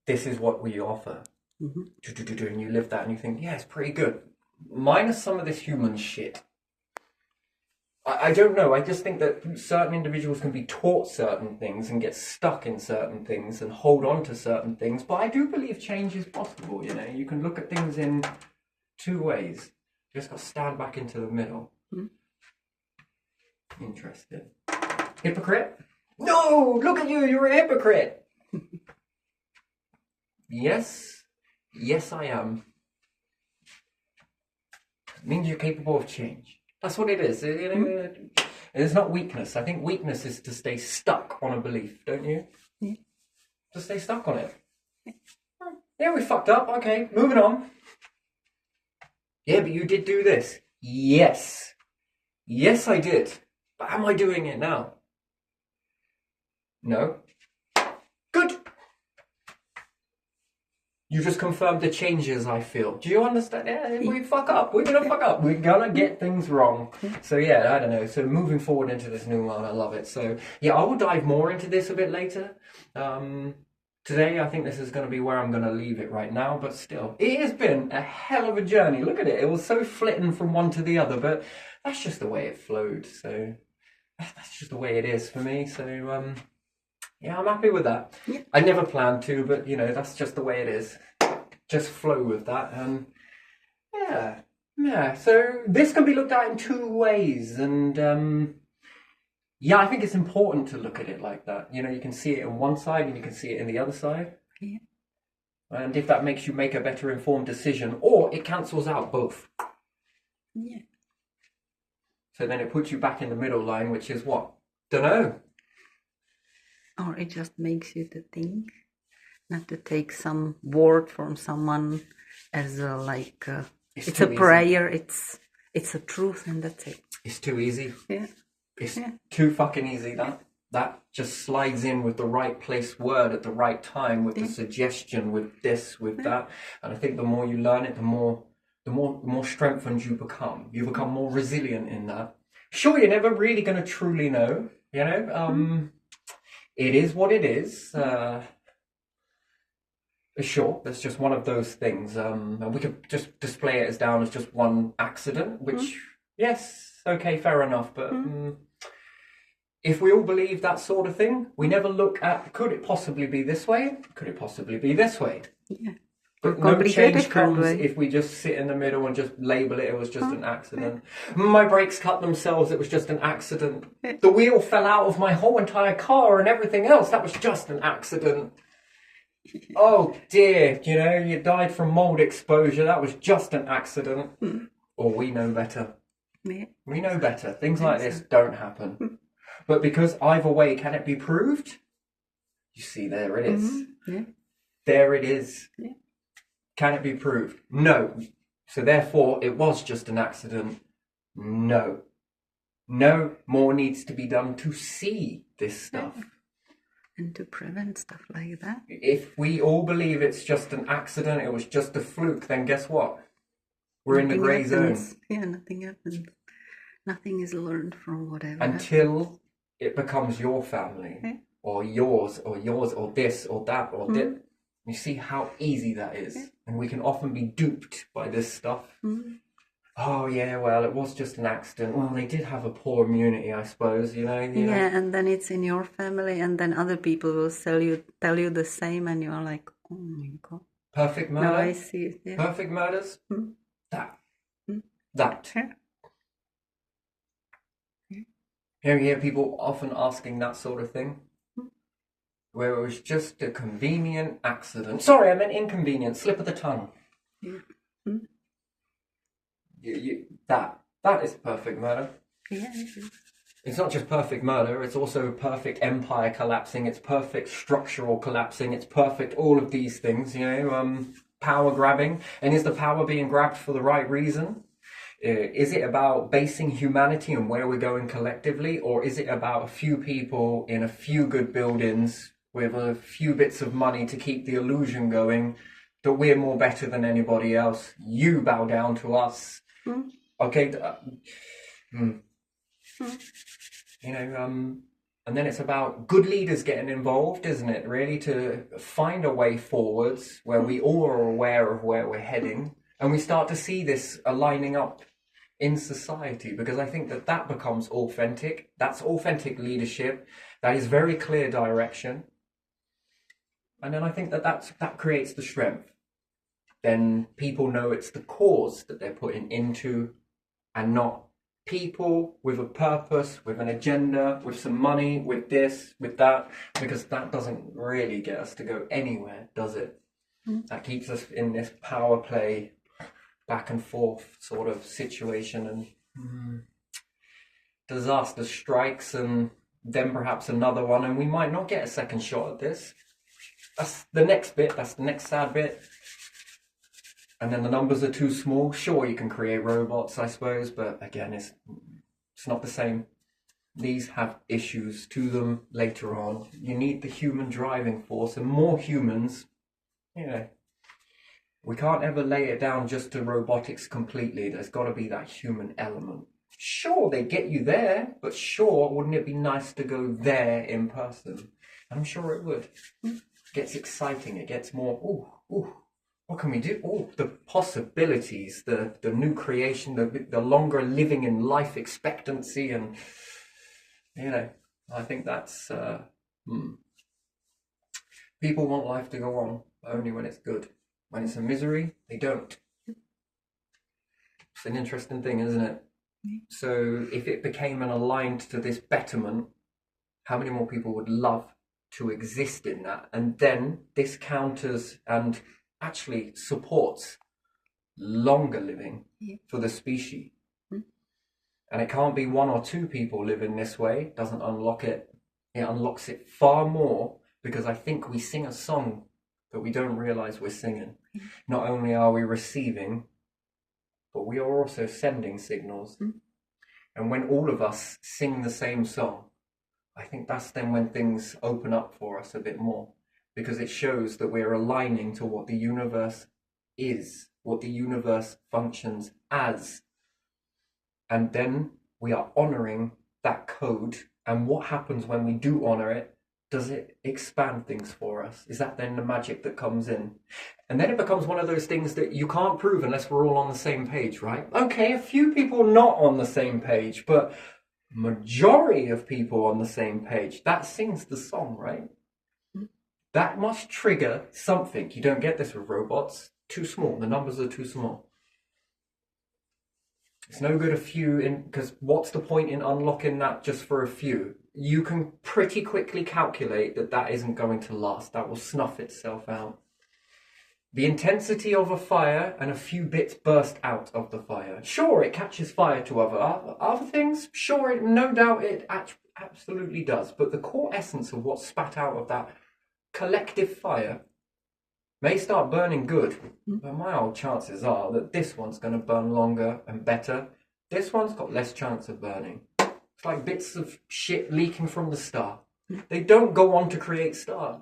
Speaker 1: this is what we offer. And you live that and you think, yeah, it's pretty good. Minus some of this human shit. I don't know. I just think that certain individuals can be taught certain things and get stuck in certain things and hold on to certain things. But I do believe change is possible, You can look at things in two ways. You just got to stand back into the middle. Interesting. Hypocrite? No! Look at you! You're a hypocrite! Yes, I am. It means you're capable of change. That's what it is. It's not weakness. I think weakness is to stay stuck on a belief, don't you?
Speaker 2: Yeah.
Speaker 1: To stay stuck on it. Yeah, we fucked up. Okay, moving on. Yeah, but you did do this. Yes. Yes, I did. But am I doing it now? No. Good. You just confirmed the changes I feel. Do you understand? Yeah, we fuck up. We're gonna fuck up. We're gonna get things wrong. So yeah, I don't know. So moving forward into this new one, I love it. So yeah, I will dive more into this a bit later. Today, I think this is going to be where I'm going to leave it right now, but still, it has been a hell of a journey. Look at it. It was so flitting from one to the other, but that's just the way it flowed. So that's just the way it is for me. So, yeah, I'm happy with that. Yeah. I never planned to, but, you know, that's just the way it is. Just flow with that. And yeah. So this can be looked at in two ways. And, yeah, I think it's important to look at it like that. You know, you can see it on one side and you can see it in the other side.
Speaker 2: Yeah.
Speaker 1: And if that makes you make a better informed decision, or it cancels out both.
Speaker 2: Yeah.
Speaker 1: So then it puts you back in the middle line, which is what? Dunno.
Speaker 2: Or it just makes you to think, not to take some word from someone as a, like, it's a prayer, it's a truth, and that's it.
Speaker 1: It's too easy.
Speaker 2: Yeah.
Speaker 1: It's too fucking easy. That just slides in with the right place word at the right time, with the suggestion, with this, with that. And I think the more you learn it, the more strengthened you become. You become more resilient in that. Sure, you're never really going to truly know, you know. It is what it is. Sure, that's just one of those things. And we could just display it as down as just one accident, which, yes, okay, fair enough. But if we all believe that sort of thing, we never look at, could it possibly be this way? Could it possibly be this way?
Speaker 2: Yeah.
Speaker 1: But no change comes if we just sit in the middle and just label it was just an accident. My brakes cut themselves, it was just an accident. The wheel fell out of my whole entire car and everything else, that was just an accident. Oh dear, you know, you died from mold exposure, that was just an accident. Or we know better.
Speaker 2: Yeah.
Speaker 1: We know better. Things like this don't happen. But because either way, can it be proved? You see, there it is.
Speaker 2: Yeah.
Speaker 1: There it is.
Speaker 2: Yeah.
Speaker 1: Can it be proved? No. So therefore, it was just an accident. No. No more needs to be done to see this stuff.
Speaker 2: And to prevent stuff like that.
Speaker 1: If we all believe it's just an accident, it was just a fluke, then guess what? We're in the grey zone.
Speaker 2: Yeah, nothing happens. Nothing is learned from whatever.
Speaker 1: Until it becomes your family, or yours, or this, or that, or this. You see how easy that is. And we can often be duped by this stuff. Oh, yeah, well, it was just an accident. Well, they did have a poor immunity, I suppose, you know.
Speaker 2: Yeah, and then it's in your family, and then other people will tell you the same, and you're like, oh my God.
Speaker 1: Perfect murder?
Speaker 2: Now I see it, yeah.
Speaker 1: Perfect murders? That. That.
Speaker 2: Yeah.
Speaker 1: You hear people often asking that sort of thing, where it was just a convenient accident. Sorry, I meant inconvenient, slip of the tongue.
Speaker 2: Yeah.
Speaker 1: That is perfect murder.
Speaker 2: Yeah.
Speaker 1: It's not just perfect murder, it's also perfect empire collapsing, it's perfect structural collapsing, it's perfect all of these things, you know, power grabbing. And is the power being grabbed for the right reason? Is it about basing humanity and where we're going collectively, or is it about a few people in a few good buildings with a few bits of money to keep the illusion going that we're more better than anybody else? You bow down to us. Okay. You know, and then it's about good leaders getting involved, isn't it? Really, to find a way forwards where we all are aware of where we're heading. And we start to see this aligning up in society, because I think that becomes authentic. That's authentic leadership. That is very clear direction. And then I think that creates the strength. Then people know it's the cause that they're putting into, and not people with a purpose, with an agenda, with some money, with this, with that, because that doesn't really get us to go anywhere, does it? That keeps us in this power play, back and forth sort of situation. And disaster strikes and then perhaps another one, and we might not get a second shot at this. That's the next bit, that's the next sad bit. And then the numbers are too small. Sure, you can create robots, I suppose, but again, it's not the same. These have issues to them later on. You need the human driving force, and more humans, we can't ever lay it down just to robotics completely. There's got to be that human element. Sure, they get you there, but sure, wouldn't it be nice to go there in person? I'm sure it would. It gets exciting. It gets more, ooh, what can we do? Oh, the possibilities, the new creation, the longer living in life expectancy, and I think that's people want life to go on only when it's good. When it's a misery, they don't. It's an interesting thing, isn't it? So if it became an aligned to this betterment, how many more people would love to exist in that? And then this counters and actually supports longer living for the species. And it can't be one or two people living this way. It doesn't unlock it. It unlocks it far more, because I think we sing a song that we don't realize we're singing. Not only are we receiving, but we are also sending signals. And when all of us sing the same song, I think that's then when things open up for us a bit more, because it shows that we're aligning to what the universe is, what the universe functions as. And then we are honoring that code. And what happens when we do honor it? Does it expand things for us? Is that then the magic that comes in? And then it becomes one of those things that you can't prove unless we're all on the same page, right? Okay, a few people not on the same page, but majority of people on the same page, that sings the song, right? That must trigger something. You don't get this with robots. Too small. The numbers are too small. It's no good a few because what's the point in unlocking that just for a few? You can pretty quickly calculate that isn't going to last. That will snuff itself out. The intensity of a fire and a few bits burst out of the fire. Sure, it catches fire to other things. Sure, no doubt it absolutely does. But the core essence of what's spat out of that collective fire may start burning good, but my old chances are that this one's going to burn longer and better. This one's got less chance of burning. It's like bits of shit leaking from the star. They don't go on to create star.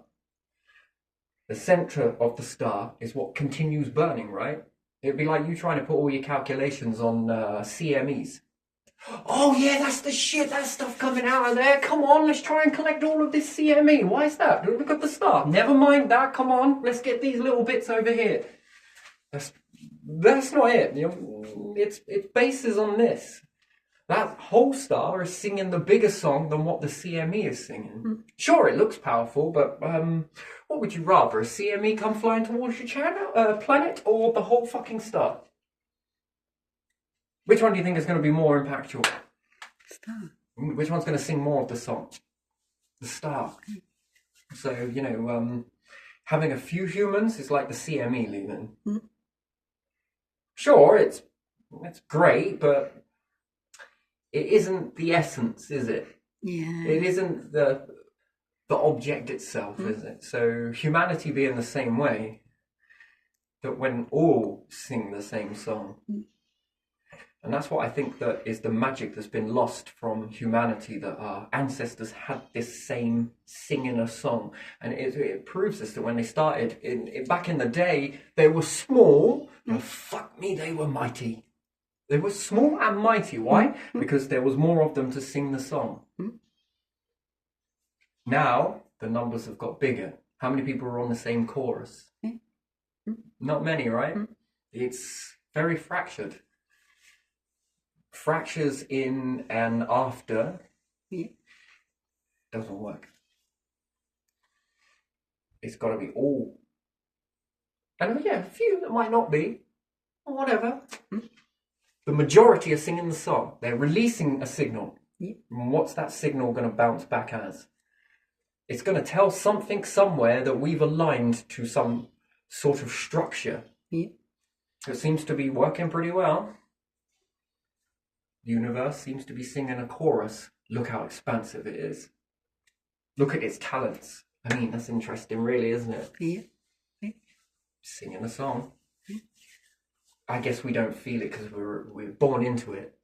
Speaker 1: The center of the star is what continues burning, right? It'd be like you trying to put all your calculations on CMEs. Oh yeah, that's the shit, that stuff coming out of there. Come on, let's try and collect all of this CME. Why is that? Look at the star. Never mind that, come on, let's get these little bits over here. That's not it. It's bases on this. That whole star is singing the bigger song than what the CME is singing. Sure, it looks powerful, but what would you rather? A CME come flying towards your planet, or the whole fucking star? Which one do you think is going to be more impactful?
Speaker 2: Star.
Speaker 1: Which one's going to sing more of the song? The star. So, having a few humans is like the CME leaving. Sure, it's great, but it isn't the essence, is it?
Speaker 2: Yeah.
Speaker 1: It isn't the object itself, is it? So humanity being the same way, that when all sing the same song. And that's what I think that is the magic that's been lost from humanity, that our ancestors had this same singing a song. And it proves us that when they started, back in the day, they were small, but fuck me, they were mighty. They were small and mighty. Why? Because there was more of them to sing the song. Now, the numbers have got bigger. How many people are on the same chorus? Not many, right? It's very fractured. Fractures in and after doesn't work. It's got to be all. And yeah, a few that might not be, or whatever. The majority are singing the song. They're releasing a signal. And what's that signal going to bounce back as? It's going to tell something somewhere that we've aligned to some sort of structure. It seems to be working pretty well. The universe seems to be singing a chorus. Look how expansive it is. Look at its talents. I mean, that's interesting, really, isn't it?
Speaker 2: Yeah.
Speaker 1: Singing a song. I guess we don't feel it because we're born into it.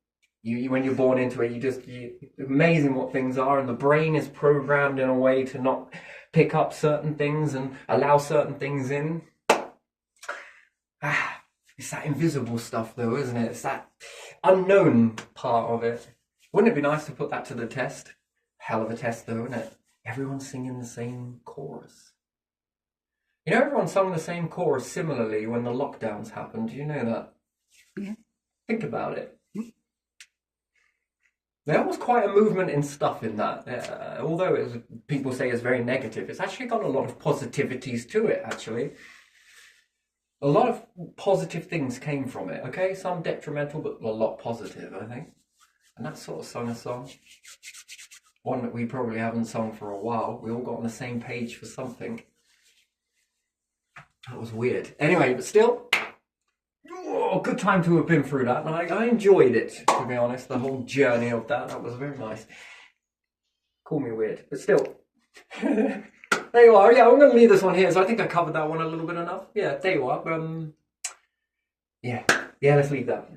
Speaker 1: You when you're born into it, it's amazing what things are, and the brain is programmed in a way to not pick up certain things and allow certain things in. It's that invisible stuff, though, isn't it? It's that unknown part of it. Wouldn't it be nice to put that to the test? Hell of a test, though, isn't it? Everyone's singing the same chorus. You know, everyone sung the same chorus similarly when the lockdowns happened. Do you know that?
Speaker 2: Yeah.
Speaker 1: Think about it. There was quite a movement in stuff in that. Although people say it's very negative, it's actually got a lot of positivities to it, actually. A lot of positive things came from it, okay? Some detrimental, but a lot positive, I think. And that sort of sung a song. One that we probably haven't sung for a while. We all got on the same page for something. That was weird. Anyway, but still, good time to have been through that. And I enjoyed it, to be honest. The whole journey of that. That was very nice. Call me weird, but still. There you are. Yeah, I'm going to leave this one here. So I think I covered that one a little bit enough. Yeah, there you are. Yeah, let's leave that.